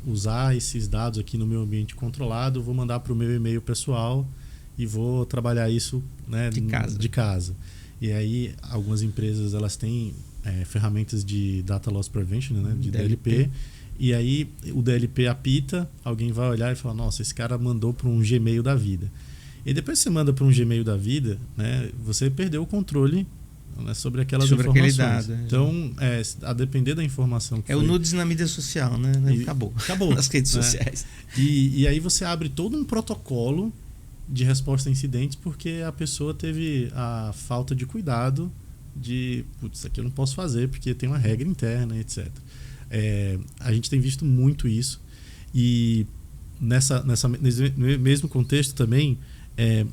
usar esses dados aqui no meu ambiente controlado, vou mandar para o meu e-mail pessoal e vou trabalhar isso, né, de casa. E aí algumas empresas elas têm ferramentas de Data Loss Prevention, né, de DLP. E aí o DLP apita, alguém vai olhar e falar, nossa, esse cara mandou para um Gmail da vida. E depois que você manda para um Gmail da vida, né, você perdeu o controle, né, sobre aquelas informações. Dado, então, a depender da informação que o nudes na mídia social, né? Acabou nas redes sociais. E aí você abre todo um protocolo de resposta a incidentes porque a pessoa teve a falta de cuidado de, putz, isso aqui eu não posso fazer porque tem uma regra interna, etc. A gente tem visto muito isso e nesse mesmo contexto também,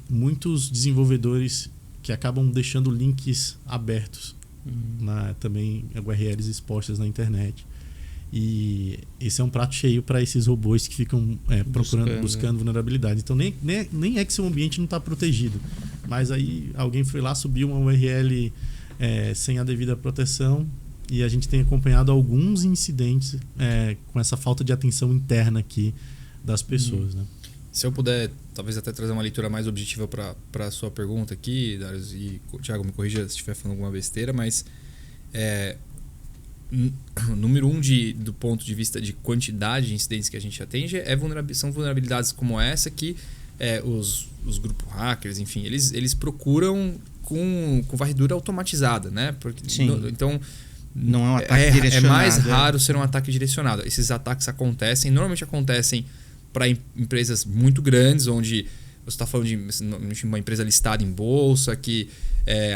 muitos desenvolvedores que acabam deixando links abertos, também URLs expostas na internet. E esse é um prato cheio para esses robôs que ficam buscando vulnerabilidade. Então nem é que seu ambiente não está protegido, mas aí alguém foi lá, subiu uma URL sem a devida proteção e a gente tem acompanhado alguns incidentes com essa falta de atenção interna aqui das pessoas. Né? Se eu puder, talvez até trazer uma leitura mais objetiva para a sua pergunta aqui, Darius, e Thiago, me corrija se estiver falando alguma besteira, mas número 1 do ponto de vista de quantidade de incidentes que a gente atende são vulnerabilidades como essa que os grupos hackers, enfim, eles procuram com varredura automatizada, né? Porque, então não é um ataque direcionado. É mais raro ser um ataque direcionado. Esses ataques normalmente acontecem para empresas muito grandes, onde você está falando de uma empresa listada em bolsa, que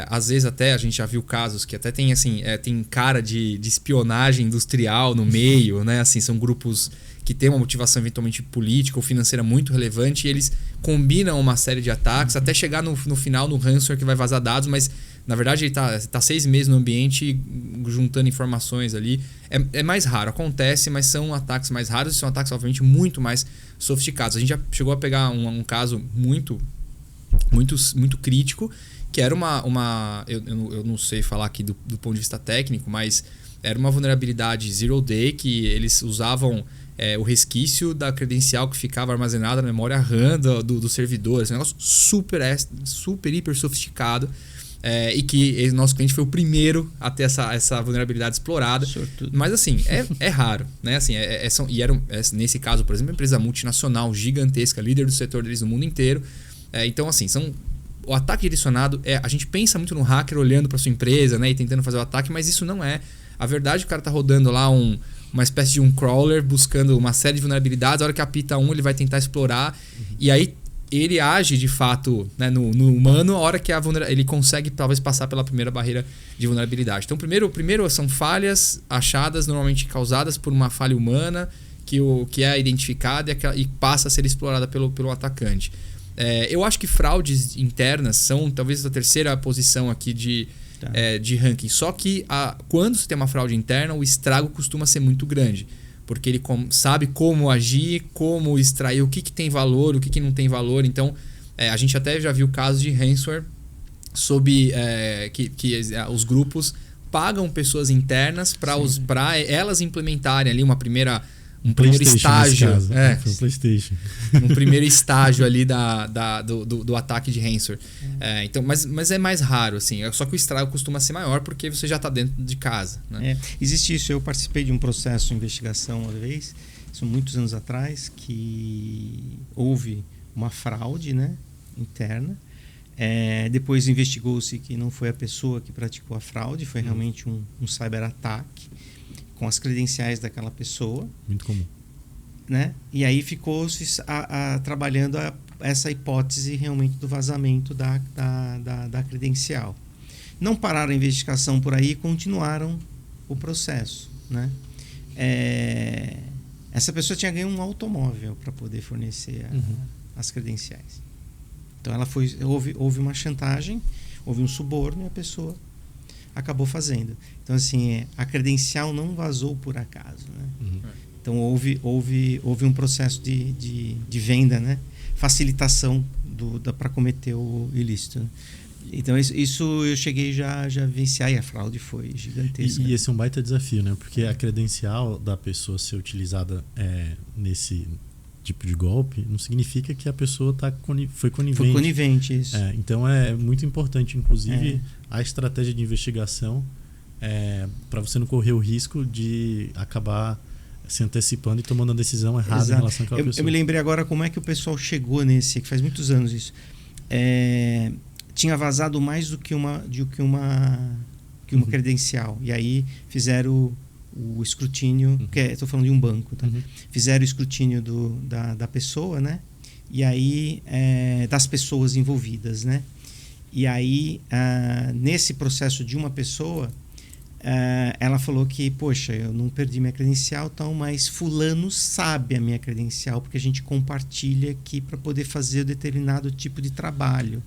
às vezes até a gente já viu casos que até tem assim, tem cara de espionagem industrial no meio, né? Assim, são grupos que têm uma motivação eventualmente política ou financeira muito relevante e eles combinam uma série de ataques até chegar no final no ransomware que vai vazar dados, mas na verdade ele está 6 meses no ambiente juntando informações ali. É mais raro, acontece, mas são ataques mais raros e são ataques obviamente muito mais sofisticados. A gente já chegou a pegar um caso muito crítico, que era eu não sei falar aqui do ponto de vista técnico, mas era uma vulnerabilidade Zero Day que eles usavam o resquício da credencial que ficava armazenada na memória RAM do servidor. Esse negócio super hiper sofisticado. E que nosso cliente foi o primeiro a ter essa vulnerabilidade explorada. Mas assim, é raro, né? Assim, nesse caso, por exemplo, uma empresa multinacional gigantesca, líder do setor deles no mundo inteiro. Então, assim, o ataque direcionado a gente pensa muito no hacker olhando para sua empresa, né, e tentando fazer o ataque, mas isso não é. A verdade, o cara tá rodando lá uma espécie de um crawler buscando uma série de vulnerabilidades. A hora que apita ele vai tentar explorar. E aí ele age de fato, né, no humano a hora que ele consegue talvez passar pela primeira barreira de vulnerabilidade. Então, primeiro são falhas achadas, normalmente causadas por uma falha humana que é identificada e passa a ser explorada pelo atacante. Eu acho que fraudes internas são talvez a terceira posição aqui de ranking. Só que quando você tem uma fraude interna, o estrago costuma ser muito grande. Porque ele sabe como agir, como extrair o que tem valor, o que não tem valor. Então, a gente até já viu casos de ransomware sob que os grupos pagam pessoas internas para elas implementarem ali um primeiro estágio. Foi um PlayStation. Um primeiro estágio ali do ataque de ransomware. Então, mas é mais raro, assim. Só que o estrago costuma ser maior porque você já está dentro de casa. Né? Existe isso. Eu participei de um processo de investigação uma vez, isso muitos anos atrás, que houve uma fraude, né, interna. Depois investigou-se que não foi a pessoa que praticou a fraude, foi realmente um cyberataque com as credenciais daquela pessoa. Muito comum. Né? E aí ficou-se trabalhando essa hipótese realmente do vazamento da credencial. Não pararam a investigação por aí e continuaram o processo. Né? Essa pessoa tinha ganho um automóvel para poder fornecer as credenciais. Então houve uma chantagem, houve um suborno e a pessoa acabou fazendo. Então, assim, a credencial não vazou por acaso. Né? Então, houve um processo de venda, né? Facilitação para cometer o ilícito. Né? Então, isso eu cheguei já a vivenciar e a fraude foi gigantesca. E esse é um baita desafio, né? Porque a credencial da pessoa ser utilizada nesse tipo de golpe não significa que a pessoa foi conivente. Foi conivente, isso. Então é muito importante, inclusive, a estratégia de investigação para você não correr o risco de acabar se antecipando e tomando a decisão errada. Exato. Em relação àquela pessoa. Eu me lembrei agora como é que o pessoal chegou nesse, que faz muitos anos isso. Tinha vazado mais do que uma credencial. E aí fizeram o escrutínio, estou falando de um banco, tá? Fizeram o escrutínio da pessoa, né? E aí das pessoas envolvidas, né? E aí nesse processo de uma pessoa, ela falou que, poxa, eu não perdi minha credencial, tal, mas fulano sabe a minha credencial porque a gente compartilha aqui para poder fazer determinado tipo de trabalho.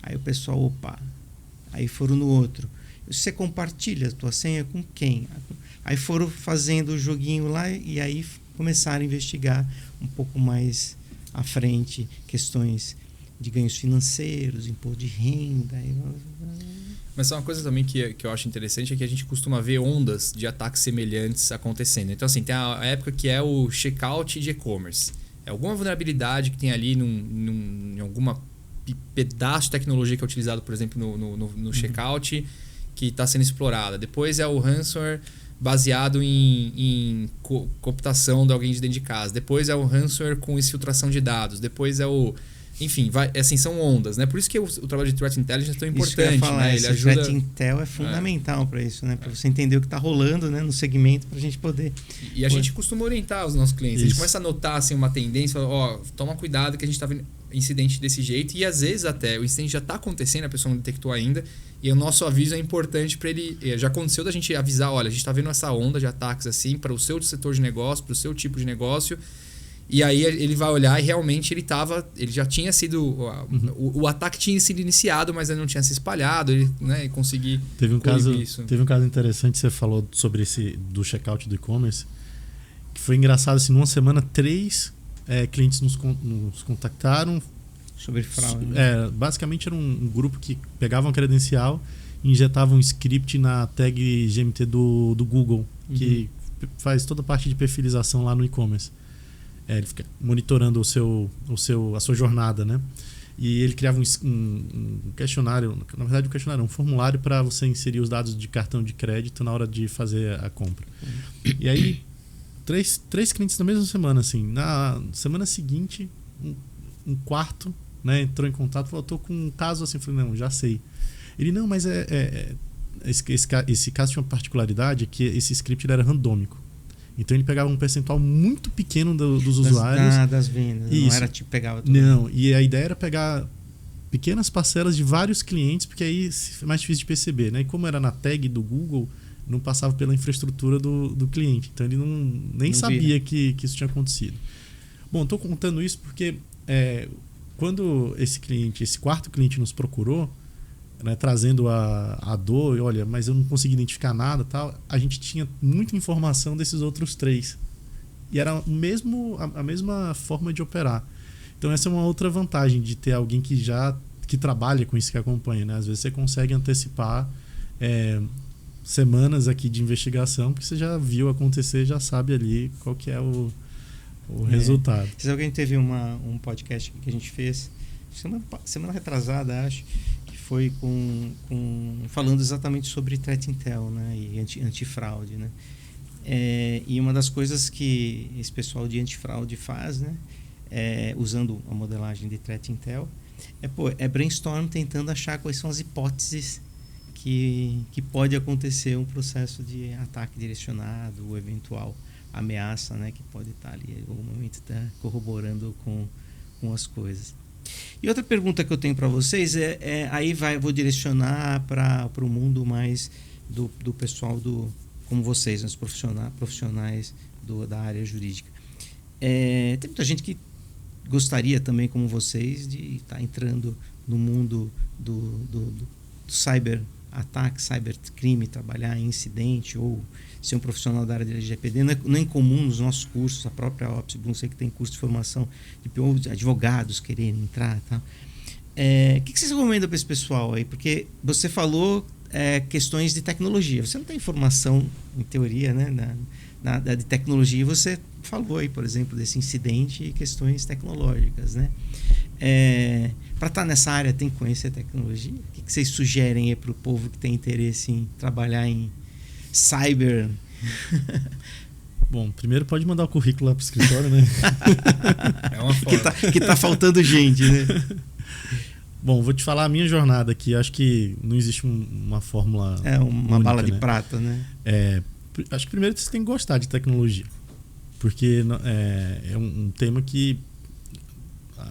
Aí o pessoal, opa, aí foram no outro. Você compartilha a tua senha com quem? Aí foram fazendo o joguinho lá e aí começaram a investigar um pouco mais à frente questões de ganhos financeiros, imposto de renda. Mas uma coisa também que eu acho interessante é que a gente costuma ver ondas de ataques semelhantes acontecendo. Então, assim, tem a época que é o checkout de e-commerce. É alguma vulnerabilidade que tem ali em alguma pedaço de tecnologia que é utilizado, por exemplo, no checkout, que está sendo explorada. Depois é o ransomware baseado em computação de alguém de dentro de casa. Depois é o ransomware com exfiltração de dados. Depois é o... Enfim, assim, são ondas, né? Por isso que o trabalho de Threat Intelligence é tão importante. Né? Ele ajuda... Threat Intel é fundamental para isso, né? Para você entender o que está rolando, né? No segmento, para a gente poder... E a gente costuma orientar os nossos clientes. Isso. A gente começa a notar assim, uma tendência, toma cuidado que a gente está vendo incidente desse jeito. E às vezes até o incidente já está acontecendo, a pessoa não detectou ainda. E o nosso aviso é importante para ele... Já aconteceu da gente avisar, olha, a gente está vendo essa onda de ataques assim para o seu setor de negócio, para o seu tipo de negócio. E aí ele vai olhar e realmente ele já tinha sido... O ataque tinha sido iniciado, mas ele não tinha se espalhado, ele, né, conseguir teve um caso interessante, você falou sobre do checkout do e-commerce, que foi engraçado, assim, numa semana 3 clientes nos contactaram sobre fraude. Né? Basicamente era um grupo que pegava uma credencial e injetava um script na tag GMT do Google, que faz toda a parte de perfilização lá no e-commerce. Ele fica monitorando a sua jornada, né? E ele criava um questionário, na verdade um questionário, um formulário para você inserir os dados de cartão de crédito na hora de fazer a compra. E aí, três clientes na mesma semana, assim. Na semana seguinte, um quarto, né, entrou em contato e falou, tô com um caso assim. Eu falei, não, já sei. Ele, não, mas esse caso tinha uma particularidade, que esse script ele era randômico. Então ele pegava um percentual muito pequeno dos usuários. Das vendas. Isso. Não era tipo pegava tudo. Não, e a ideia era pegar pequenas parcelas de vários clientes, porque aí é mais difícil de perceber, né? E como era na tag do Google, não passava pela infraestrutura do cliente. Então ele nem sabia que isso tinha acontecido. Bom, estou contando isso porque quando esse quarto cliente nos procurou, né, trazendo a dor, e olha, mas eu não consegui identificar nada, tal, a gente tinha muita informação desses outros 3. E era a mesma forma de operar. Então essa é uma outra vantagem de ter alguém que trabalha com isso, que acompanha, né? Às vezes você consegue antecipar semanas aqui de investigação, porque você já viu acontecer, já sabe ali qual que é o resultado. Se alguém teve um podcast que a gente fez semana retrasada, acho, que foi falando exatamente sobre Threat Intel, né, e antifraude, né? E uma das coisas que esse pessoal de antifraude faz, né, usando a modelagem de Threat Intel, é brainstorm tentando achar quais são as hipóteses que pode acontecer um processo de ataque direcionado ou eventual ameaça, né, que pode estar ali em algum momento corroborando com as coisas. E outra pergunta que eu tenho para vocês vou direcionar para o mundo mais do pessoal como vocês, os profissionais da área jurídica. Tem muita gente que gostaria também, como vocês, de estar entrando no mundo do cyber-ataque, cybercrime, trabalhar em incidente ou ser um profissional da área de LGPD. Não é incomum nos nossos cursos, a própria OPSI, sei que tem curso de formação de advogados quererem entrar. Tá? O que vocês recomendam para esse pessoal aí? Porque você falou questões de tecnologia. Você não tem formação, em teoria, né, de tecnologia. Você falou aí, por exemplo, desse incidente e questões tecnológicas, né? Para estar nessa área tem que conhecer tecnologia? O que vocês sugerem para o povo que tem interesse em trabalhar em cyber? Bom, primeiro pode mandar o currículo lá para o escritório, né? É uma forma. Que tá faltando gente, né? Bom, vou te falar a minha jornada aqui. Acho que não existe uma fórmula uma única, bala de né? prata, né? Acho que primeiro você tem que gostar de tecnologia. Porque é um tema que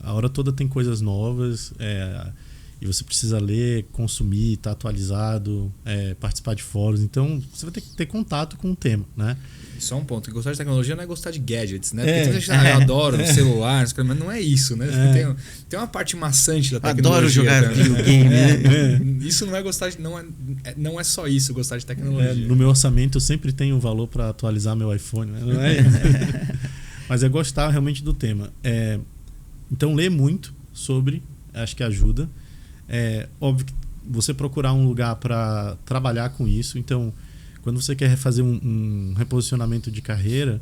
a hora toda tem coisas novas, e você precisa ler, consumir, estar atualizado, participar de fóruns. Então, você vai ter que ter contato com o tema, né? Só um ponto, que gostar de tecnologia não é gostar de gadgets, né? Porque tem gente que eu adoro celular, mas não é isso, né? Tem uma parte maçante da tecnologia. Adoro jogar videogame, né? Isso não é gostar de... Não é só isso, gostar de tecnologia. No meu orçamento eu sempre tenho um valor para atualizar meu iPhone, né? Não é? Mas é gostar realmente do tema. Então, ler muito sobre, acho que ajuda. Óbvio que você procurar um lugar para trabalhar com isso. Então, quando você quer fazer um reposicionamento de carreira,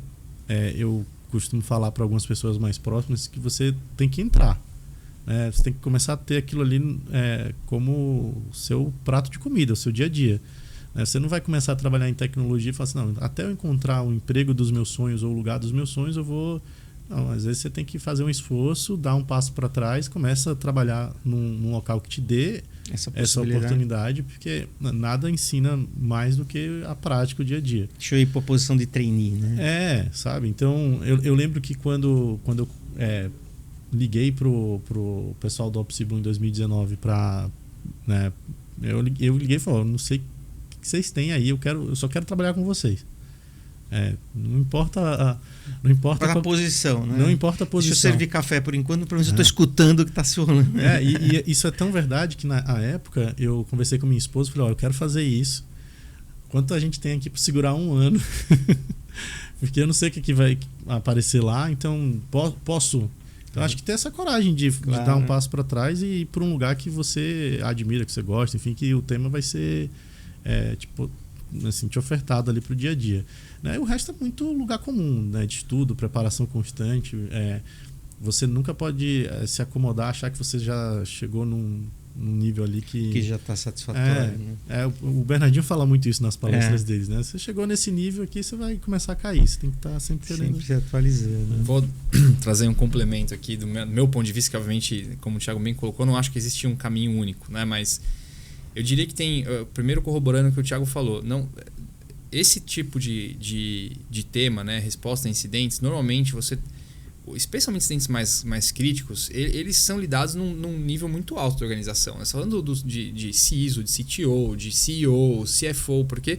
eu costumo falar para algumas pessoas mais próximas que você tem que entrar. Você tem que começar a ter aquilo ali como seu prato de comida, o seu dia a dia. Você não vai começar a trabalhar em tecnologia e falar assim, não, até eu encontrar o emprego dos meus sonhos ou o lugar dos meus sonhos, eu vou... Não, às vezes você tem que fazer um esforço, dar um passo para trás, começa a trabalhar num local que te dê essa oportunidade, porque nada ensina mais do que a prática, o dia a dia. Deixa eu ir para a posição de trainee, né? Sabe? Então, eu lembro que quando eu liguei pro pessoal do OPSI em 2019 para... Né, eu liguei e falei, não sei o que vocês têm aí, eu só quero trabalhar com vocês. Não importa a posição, né? Não importa a posição. Deixa eu servir café por enquanto, pelo menos eu estou escutando o que está se rolando. E isso é tão verdade que na época eu conversei com minha esposa e falei, eu quero fazer isso. Quanto a gente tem aqui para segurar 1 ano? Porque eu não sei o que vai aparecer lá, então posso. Então acho que ter essa coragem de dar um passo para trás e ir para um lugar que você admira, que você gosta, enfim, que o tema vai ser assim, te ofertado ali para o dia a dia. O resto é muito lugar comum, né? De estudo, preparação constante. Você nunca pode se acomodar, achar que você já chegou num nível ali que já está satisfatório. O Bernardinho fala muito isso nas palestras deles, né? Você chegou nesse nível aqui, você vai começar a cair. Você tem que estar sempre se atualizando. Né? Vou trazer um complemento aqui do meu ponto de vista, que obviamente, como o Thiago bem colocou, não acho que existe um caminho único, né? Mas eu diria que tem, primeiro corroborando o que o Thiago falou, esse tipo de tema, né, resposta a incidentes, normalmente especialmente incidentes mais críticos, eles são lidados num nível muito alto da organização. Falando de CISO, de CTO, de CEO, CFO, porque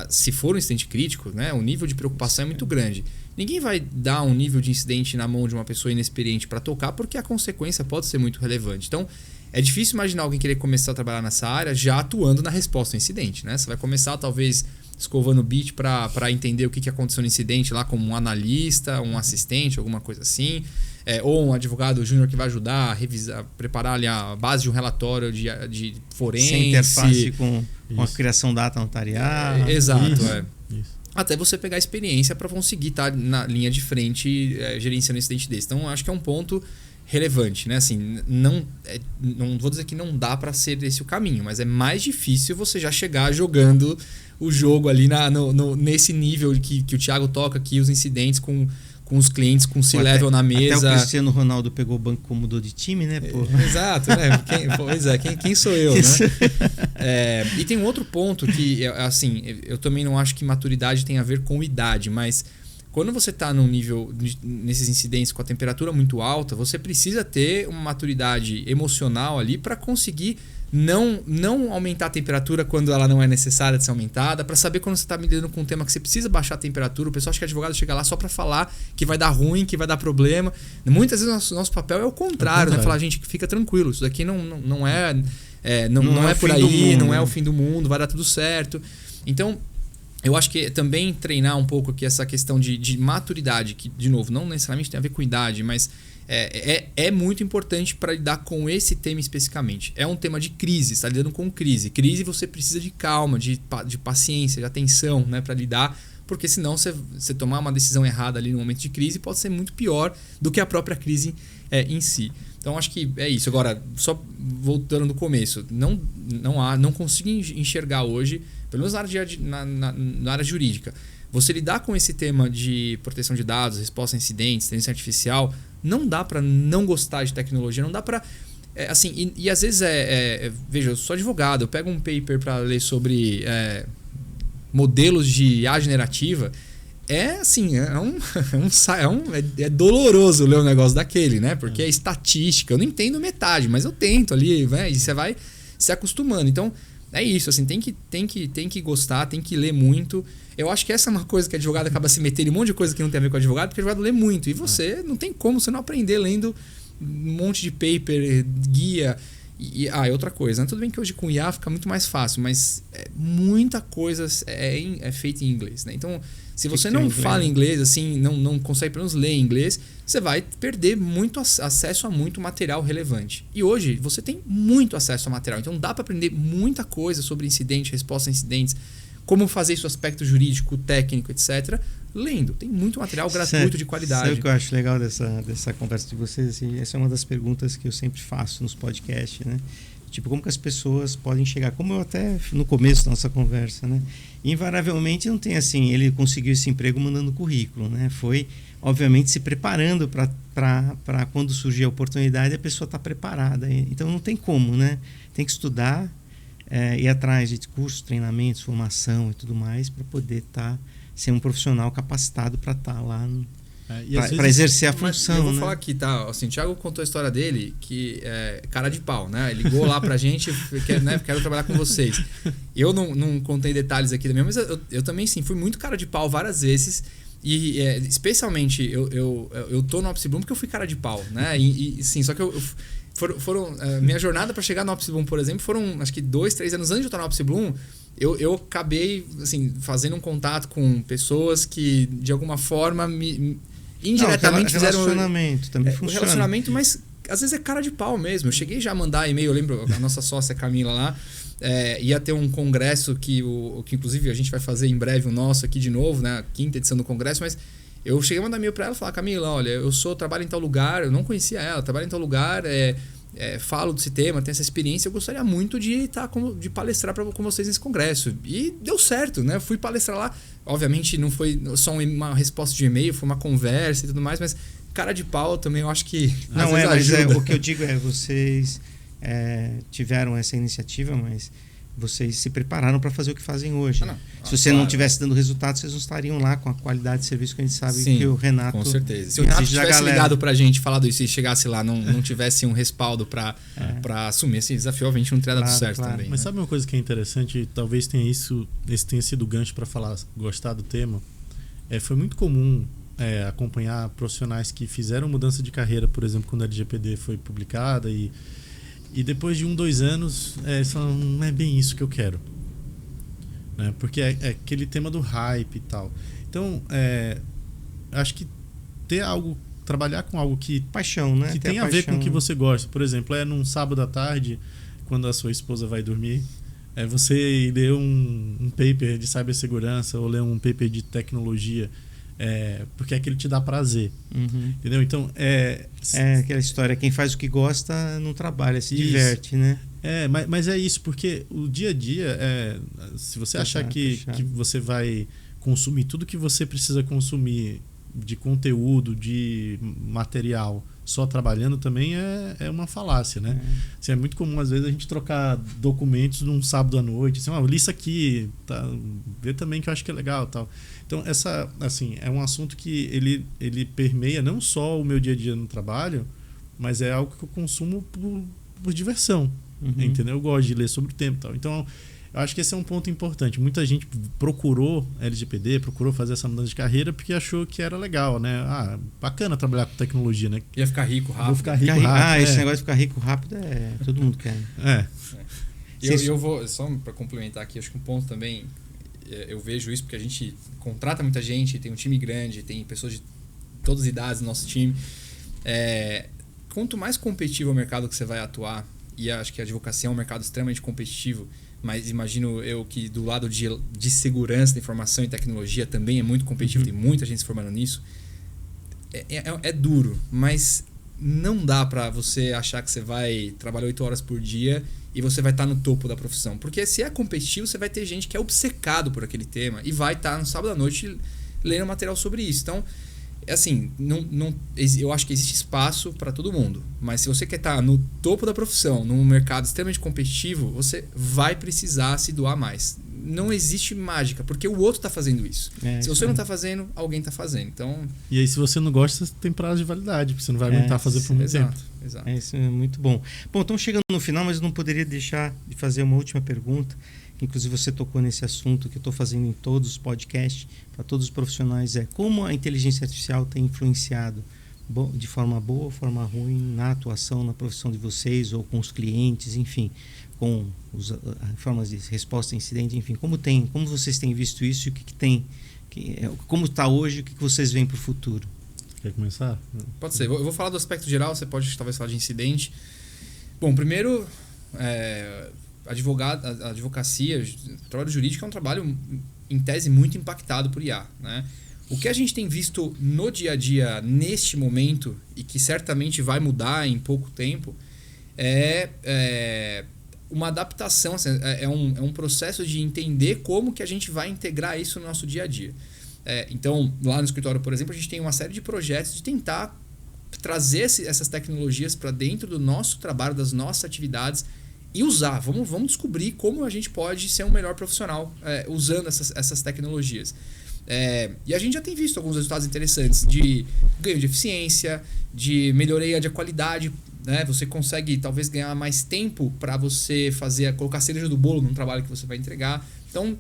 se for um incidente crítico, né, o nível de preocupação é muito grande. Ninguém vai dar um nível de incidente na mão de uma pessoa inexperiente para tocar, porque a consequência pode ser muito relevante. Então, é difícil imaginar alguém querer começar a trabalhar nessa área já atuando na resposta ao incidente, né? Você vai começar, talvez, escovando o bit para entender o que aconteceu no incidente lá como um analista, um assistente, alguma coisa assim. Ou um advogado júnior que vai ajudar a revisar, preparar ali a base de um relatório de forense. Sem interface com a criação data notarial. Exato, Isso. Até você pegar a experiência para conseguir estar na linha de frente gerenciando um incidente desse. Então, acho que é um ponto relevante, né? Assim, não vou dizer que não dá para ser esse o caminho, mas é mais difícil você já chegar jogando o jogo ali nesse nível que o Thiago toca aqui, os incidentes com os clientes, com C-level na mesa. Até o Cristiano Ronaldo pegou o banco como mudou de time, né? Pô? Exato, né? Quem sou eu, né? E tem um outro ponto que, assim, eu também não acho que maturidade tem a ver com idade, mas quando você está num nível, nesses incidentes com a temperatura muito alta, você precisa ter uma maturidade emocional ali para conseguir não aumentar a temperatura quando ela não é necessária de ser aumentada, para saber quando você está lidando com um tema que você precisa baixar a temperatura. O pessoal acha que advogado chega lá só para falar que vai dar ruim, que vai dar problema. Muitas vezes nosso papel é o contrário, né? Falar, gente, fica tranquilo, isso daqui não é por aí, não é o fim do mundo, vai dar tudo certo. Então, eu acho que também treinar um pouco aqui essa questão de maturidade, que, de novo, não necessariamente tem a ver com idade, mas é muito importante para lidar com esse tema especificamente. É um tema de crise, está lidando com crise. Crise você precisa de calma, de paciência, de atenção, né, para lidar, porque senão você tomar uma decisão errada ali no momento de crise pode ser muito pior do que a própria crise em si. Então acho que é isso. Agora, só voltando do começo, não consigo enxergar hoje, pelo menos na área jurídica, você lidar com esse tema de proteção de dados, resposta a incidentes, inteligência artificial, não dá para não gostar de tecnologia, não dá para... assim, e às vezes veja, eu sou advogado, eu pego um paper para ler sobre modelos de IA generativa, assim, é doloroso ler um negócio daquele, né? Porque é estatística, eu não entendo metade, mas eu tento ali, né? E você vai se acostumando. Então, é isso, assim, tem que gostar, tem que ler muito. Eu acho que essa é uma coisa que a advogado acaba se metendo em um monte de coisa que não tem a ver com o advogado, porque o advogado lê muito. E você não tem como você não aprender lendo um monte de paper, guia. Outra coisa, né? Tudo bem que hoje com IA fica muito mais fácil, mas muita coisa é feita em inglês, né? Então, se você não fala inglês, assim, não consegue pelo menos ler inglês, você vai perder muito acesso a muito material relevante. E hoje você tem muito acesso a material, então dá para aprender muita coisa sobre incidente, resposta a incidentes, como fazer isso, aspecto jurídico, técnico, etc., lendo. Tem muito material gratuito de qualidade. Sabe o que eu acho legal dessa conversa de vocês? Assim, essa é uma das perguntas que eu sempre faço nos podcasts, né? Tipo, como que as pessoas podem chegar? Como eu até no começo da nossa conversa, né? Invariavelmente não tem assim, ele conseguiu esse emprego mandando currículo, né? Foi, obviamente, se preparando para quando surgir a oportunidade, a pessoa está preparada. Então não tem como, né? Tem que estudar, ir atrás de cursos, treinamentos, formação e tudo mais, para poder ser um profissional capacitado para estar lá para exercer a função. Eu vou falar aqui, tá? Assim, o Thiago contou a história dele, que é cara de pau, né? Ele ligou lá pra gente, quero trabalhar com vocês. Eu não contei detalhes aqui da minha, mas eu também, sim, fui muito cara de pau várias vezes. E especialmente eu tô no Opsi Bloom porque eu fui cara de pau, né? Sim, só que minha jornada para chegar no Opsi Bloom, por exemplo, foram acho que 2-3 anos antes de eu estar no Opsi Bloom. Eu acabei assim, fazendo um contato com pessoas que de alguma forma indiretamente fizeram relacionamento também funciona. O relacionamento, mas às vezes é cara de pau mesmo. Eu cheguei já a mandar e-mail, eu lembro, a nossa sócia Camila lá, ia ter um congresso que inclusive a gente vai fazer em breve o nosso aqui de novo, né, a 5ª edição do congresso, mas eu cheguei a mandar e-mail para ela e falar: Camila, olha, trabalho em tal lugar, eu não conhecia ela, trabalho em tal lugar, falo desse tema, tenho essa experiência, eu gostaria muito de palestrar com vocês nesse congresso. E deu certo, né? Eu fui palestrar lá. Obviamente não foi só uma resposta de e-mail, foi uma conversa e tudo mais, mas cara de pau também eu acho que não mas o que eu digo vocês tiveram essa iniciativa, mas vocês se prepararam para fazer o que fazem hoje. Não. Se você não estivesse dando resultado, vocês não estariam lá com a qualidade de serviço que a gente sabe. Sim, que o Renato... Com certeza. Se o Renato tivesse ligado pra gente, falado isso, e chegasse lá, não tivesse um respaldo para assumir esse desafio, a gente não teria dado certo também. Mas né? sabe uma coisa que é interessante? Talvez esse tenha sido o gancho para gostar do tema. Foi muito comum acompanhar profissionais que fizeram mudança de carreira, por exemplo, quando a LGPD foi publicada e depois de 2 anos eles falam, não é bem isso que eu quero, né? Porque é aquele tema do hype e tal. Então acho que trabalhar com algo que paixão, né? Que tem a ver com o que você gosta. Por exemplo, num sábado à tarde, quando a sua esposa vai dormir, você ler um paper de cibersegurança ou ler um paper de tecnologia, porque aquilo te dá prazer. Uhum. Entendeu? Então, aquela história, quem faz o que gosta não trabalha, se diverte, né? Mas é isso, porque o dia a dia, se você achar que você vai consumir tudo que você precisa consumir de conteúdo, de material, só trabalhando também é uma falácia, né? Assim, é muito comum, às vezes, a gente trocar documentos num sábado à noite. Assim, li isso aqui, tá? Vê também que eu acho que é legal, tal. Então, é um assunto que ele permeia não só o meu dia a dia no trabalho, mas é algo que eu consumo por diversão. Uhum. Entendeu? Eu gosto de ler sobre o tema e tal. Então, eu acho que esse é um ponto importante. Muita gente procurou LGPD, procurou fazer essa mudança de carreira porque achou que era legal, né? Bacana trabalhar com tecnologia, né? Ia ficar rico rápido. Vou ficar rico rápido. Esse negócio de ficar rico rápido todo mundo quer. Eu vou, só para complementar aqui, acho que um ponto também, eu vejo isso porque a gente contrata muita gente, tem um time grande, tem pessoas de todas as idades no nosso time. Quanto mais competitivo é o mercado que você vai atuar, e acho que a advocacia é um mercado extremamente competitivo, mas imagino eu que do lado de segurança da informação e tecnologia também é muito competitivo, tem muita gente se formando nisso. É duro, mas não dá para você achar que você vai trabalhar 8 horas por dia e você vai estar no topo da profissão. Porque se é competitivo, você vai ter gente que é obcecado por aquele tema e vai estar no sábado à noite lendo material sobre isso. Então, assim, eu acho que existe espaço para todo mundo, mas se você quer estar no topo da profissão, num mercado extremamente competitivo, você vai precisar se doar mais. Não existe mágica, porque o outro está fazendo isso. Se você não está fazendo, alguém está fazendo. Então... E aí, se você não gosta, tem prazo de validade, porque você não vai aguentar fazer por muito tempo. Exato. Isso é muito bom. Bom, estamos chegando no final, mas eu não poderia deixar de fazer uma última pergunta. Inclusive você tocou nesse assunto que eu estou fazendo em todos os podcasts, para todos os profissionais, como a inteligência artificial tem influenciado de forma boa ou forma ruim na atuação, na profissão de vocês ou com os clientes, enfim, com formas de resposta a incidente, enfim, como vocês têm visto isso e o que tem, como está hoje, o que vocês veem para o futuro? Quer começar? Pode ser, eu vou falar do aspecto geral, você pode talvez falar de incidente. Bom, primeiro... A advocacia, o trabalho jurídico é um trabalho, em tese, muito impactado por IA, né? O que a gente tem visto no dia a dia, neste momento, e que certamente vai mudar em pouco tempo, é uma adaptação, é um processo de entender como que a gente vai integrar isso no nosso dia a dia. Então, lá no escritório, por exemplo, a gente tem uma série de projetos de tentar trazer essas tecnologias para dentro do nosso trabalho, das nossas atividades, e usar. Vamos descobrir como a gente pode ser um melhor profissional usando essas tecnologias. E a gente já tem visto alguns resultados interessantes de ganho de eficiência, de melhoria de qualidade, né? Você consegue talvez ganhar mais tempo para você colocar a cereja do bolo num trabalho que você vai entregar. Então,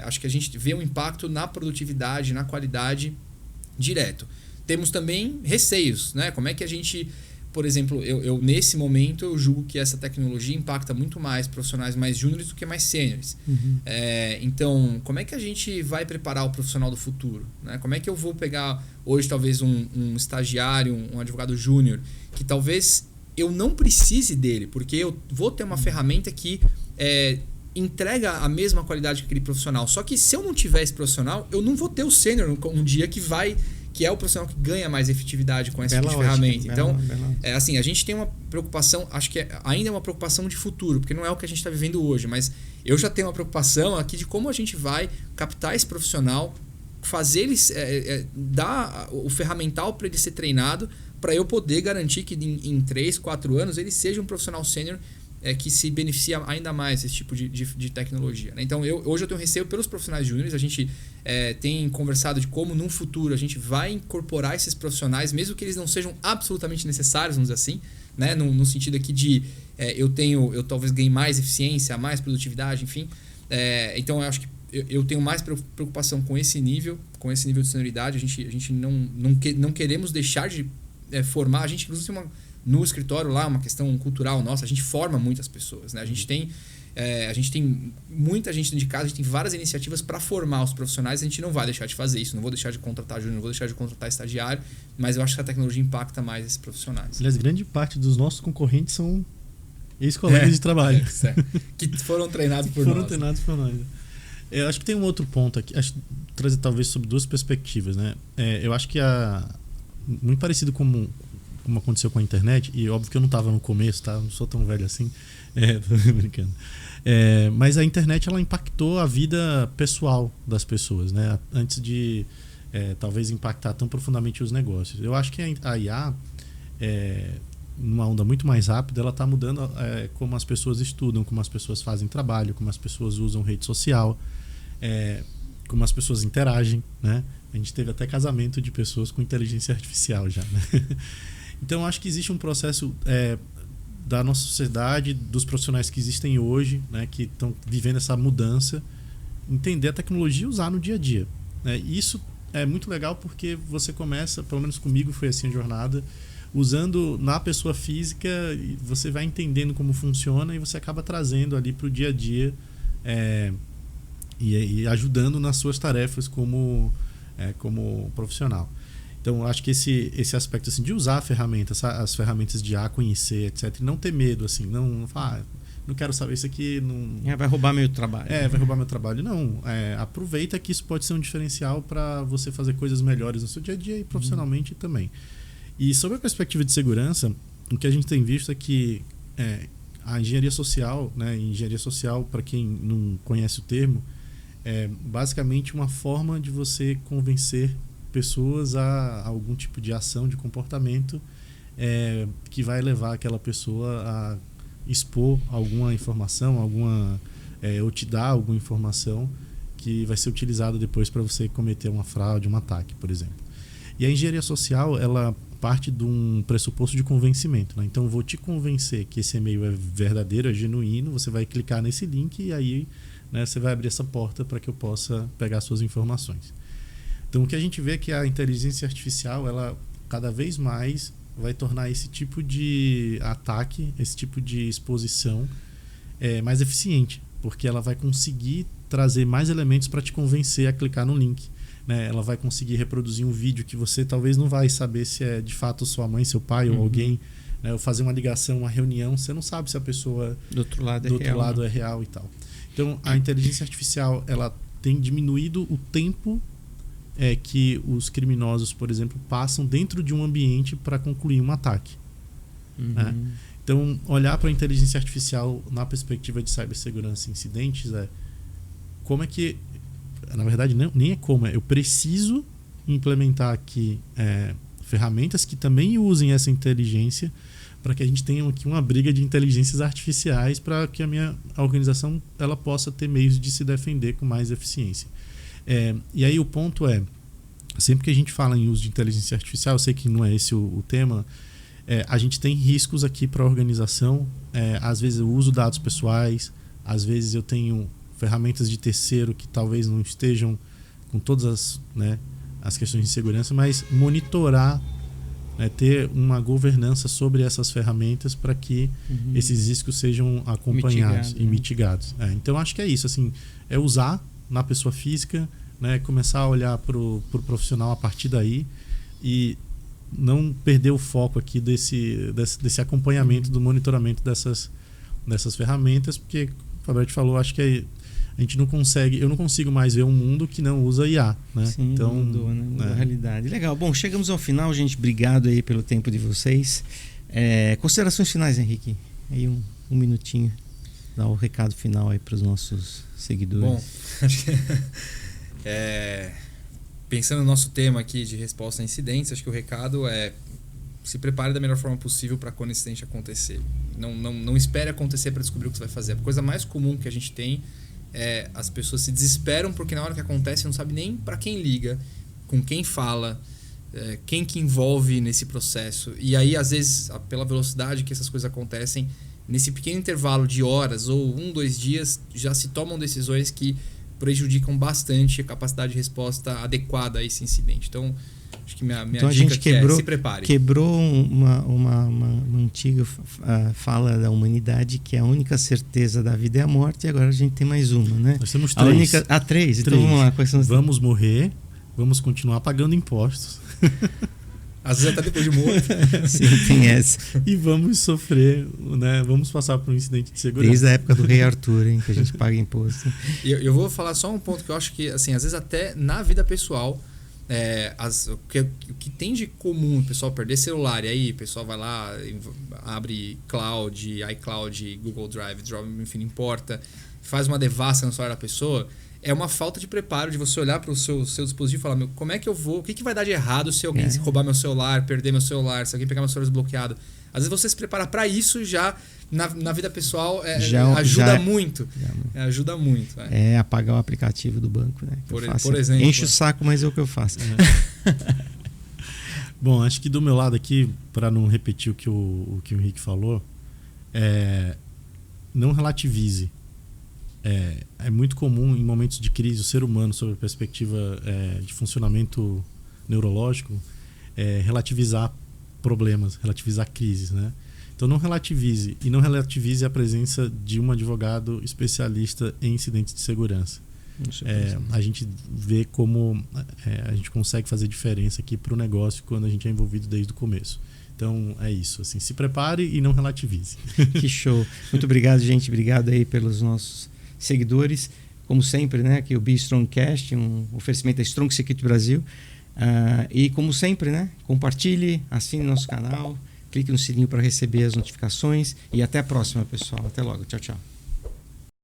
acho que a gente vê um impacto na produtividade, na qualidade direto. Temos também receios, né? Como é que a gente... Por exemplo, eu nesse momento eu julgo que essa tecnologia impacta muito mais profissionais mais júniores do que mais sêniores. Uhum. Então, como é que a gente vai preparar o profissional do futuro, né? Como é que eu vou pegar hoje talvez um estagiário, um advogado júnior, que talvez eu não precise dele, porque eu vou ter uma ferramenta que entrega a mesma qualidade que aquele profissional. Só que se eu não tiver esse profissional, eu não vou ter o sênior um dia que é o profissional que ganha mais efetividade com essa tipo de ferramenta. Então, a gente tem uma preocupação, acho que ainda é uma preocupação de futuro, porque não é o que a gente está vivendo hoje, mas eu já tenho uma preocupação aqui de como a gente vai captar esse profissional, fazer ele, dar o ferramental para ele ser treinado, para eu poder garantir que em 3, 4 anos ele seja um profissional sênior que se beneficia ainda mais desse tipo de tecnologia, né? Então, hoje eu tenho receio pelos profissionais júniores. A gente tem conversado de como, num futuro, a gente vai incorporar esses profissionais, mesmo que eles não sejam absolutamente necessários, vamos dizer assim, né? No sentido aqui de eu talvez ganhe mais eficiência, mais produtividade, enfim. Então, eu acho que eu tenho mais preocupação com esse nível de senioridade. A gente não queremos deixar de formar. A gente, inclusive, tem no escritório lá, uma questão cultural nossa, a gente forma muitas pessoas, né? A gente tem muita gente dentro de casa, a gente tem várias iniciativas para formar os profissionais. A gente não vai deixar de fazer isso, não vou deixar de contratar júnior, não vou deixar de contratar estagiário, mas eu acho que a tecnologia impacta mais esses profissionais. Aliás, grande parte dos nossos concorrentes são ex-colegas de trabalho. Que foram treinados por nós. Eu acho que tem um outro ponto aqui, acho que trazer talvez sobre duas perspectivas, né? Eu acho que muito parecido como aconteceu com a internet, e óbvio que eu não estava no começo, tá? Não sou tão velho assim, tô brincando. Mas a internet, ela impactou a vida pessoal das pessoas, né? Antes de talvez impactar tão profundamente os negócios. Eu acho que a IA, numa onda muito mais rápida, ela está mudando como as pessoas estudam, como as pessoas fazem trabalho, como as pessoas usam rede social, como as pessoas interagem, né? A gente teve até casamento de pessoas com inteligência artificial já, né? Então, acho que existe um processo da nossa sociedade, dos profissionais que existem hoje, né, que estão vivendo essa mudança, entender a tecnologia e usar no dia a dia, né? E isso é muito legal porque você começa, pelo menos comigo foi assim a jornada, usando na pessoa física, você vai entendendo como funciona e você acaba trazendo ali para o dia a dia e ajudando nas suas tarefas como profissional. Então, acho que esse aspecto assim, de usar a ferramenta, as ferramentas de conhecer, etc., e não ter medo, assim, não falar, não quero saber isso aqui. Não... vai roubar meu trabalho. Vai roubar meu trabalho. Não, aproveita que isso pode ser um diferencial para você fazer coisas melhores no seu dia a dia e profissionalmente também. E sobre a perspectiva de segurança, o que a gente tem visto é que a engenharia social, né, engenharia social, para quem não conhece o termo, é basicamente uma forma de você convencer pessoas a algum tipo de ação, de comportamento que vai levar aquela pessoa a expor alguma informação, ou te dar alguma informação que vai ser utilizada depois para você cometer uma fraude, um ataque, por exemplo. E a engenharia social, ela parte de um pressuposto de convencimento, né? Então, vou te convencer que esse e-mail é verdadeiro, é genuíno, você vai clicar nesse link e aí, né, você vai abrir essa porta para que eu possa pegar suas informações. Então, o que a gente vê é que a inteligência artificial, ela cada vez mais vai tornar esse tipo de ataque, esse tipo de exposição mais eficiente, porque ela vai conseguir trazer mais elementos para te convencer a clicar no link, né? Ela vai conseguir reproduzir um vídeo que você talvez não vai saber se é de fato sua mãe, seu pai ou alguém, né? Ou fazer uma ligação, uma reunião, você não sabe se a pessoa do outro lado é real e tal. Então, a inteligência artificial, ela tem diminuído o tempo que os criminosos, por exemplo, passam dentro de um ambiente para concluir um ataque. Né? Então, olhar para a inteligência artificial na perspectiva de cibersegurança e incidentes como é que... Na verdade, nem é como. Eu preciso implementar aqui ferramentas que também usem essa inteligência para que a gente tenha aqui uma briga de inteligências artificiais para que a organização ela possa ter meios de se defender com mais eficiência. E aí o ponto sempre que a gente fala em uso de inteligência artificial, eu sei que não é esse o tema, a gente tem riscos aqui para a organização. Às vezes eu uso dados pessoais, às vezes eu tenho ferramentas de terceiro que talvez não estejam com todas as questões de segurança, mas monitorar, ter uma governança sobre essas ferramentas para que esses riscos sejam acompanhados e mitigados. Então acho que é isso, assim, usar na pessoa física, começar a olhar para o profissional a partir daí e não perder o foco aqui desse acompanhamento, do monitoramento dessas ferramentas, porque o Fabrício falou, acho que a gente não consegue, eu não consigo mais ver um mundo que não usa IA, né? Sim, então mudou, né? Mudou a realidade. Legal. Bom, chegamos ao final, gente. Obrigado aí pelo tempo de vocês. Considerações finais, Henrique. Aí um minutinho. Dá o recado final aí para os nossos seguidores. Bom, acho que pensando no nosso tema aqui de resposta a incidentes, acho que o recado se prepare da melhor forma possível para quando esse acidente acontecer. Não espere acontecer para descobrir o que você vai fazer. A coisa mais comum que a gente tem é as pessoas se desesperam porque na hora que acontece não sabe nem para quem liga, com quem fala, quem que envolve nesse processo. E aí, às vezes, pela velocidade que essas coisas acontecem, nesse pequeno intervalo de horas ou 2 dias, já se tomam decisões que prejudicam bastante a capacidade de resposta adequada a esse incidente. Então, acho que minha então, dica a gente quebrou, se prepare. Quebrou uma antiga fala da humanidade, que a única certeza da vida é a morte, e agora a gente tem mais uma, né? Nós temos 3. Três. Então vamos lá, quais são as... Vamos morrer, vamos continuar pagando impostos. Às vezes até depois de morto. Sim, tem essa. E vamos sofrer, né? Vamos passar por um incidente de segurança. Desde a época do rei Arthur, hein, que a gente paga imposto. Eu vou falar só um ponto que eu acho que, assim, às vezes até na vida pessoal, o que tem de comum o pessoal perder celular, e aí o pessoal vai lá, abre Cloud, iCloud, Google Drive, enfim, não importa, faz uma devassa no celular da pessoa. É uma falta de preparo de você olhar para o seu dispositivo e falar, como é que eu vou, o que vai dar de errado se alguém roubar meu celular, perder meu celular, se alguém pegar meu celular desbloqueado. Às vezes você se prepara para isso já na vida pessoal ajuda muito. Ajuda muito. É apagar o aplicativo do banco, né? Por exemplo. Enche o saco, mas é o que eu faço. Bom, acho que do meu lado aqui, para não repetir o que o Henrique falou, não relativize. É muito comum em momentos de crise o ser humano, sob a perspectiva de funcionamento neurológico, relativizar problemas, relativizar crises, né? Então não relativize, e não relativize a presença de um advogado especialista em incidentes de segurança. A gente vê como a gente consegue fazer diferença aqui para o negócio quando a gente é envolvido desde o começo. Então é isso, assim, se prepare e não relativize. Que show. Muito obrigado, gente. Obrigado aí pelos nossos seguidores. Como sempre, né, aqui o Be Strongcast, um oferecimento da Strong Security Brasil. E como sempre, né, compartilhe, assine nosso canal, clique no sininho para receber as notificações e até a próxima, pessoal. Até logo. Tchau, tchau.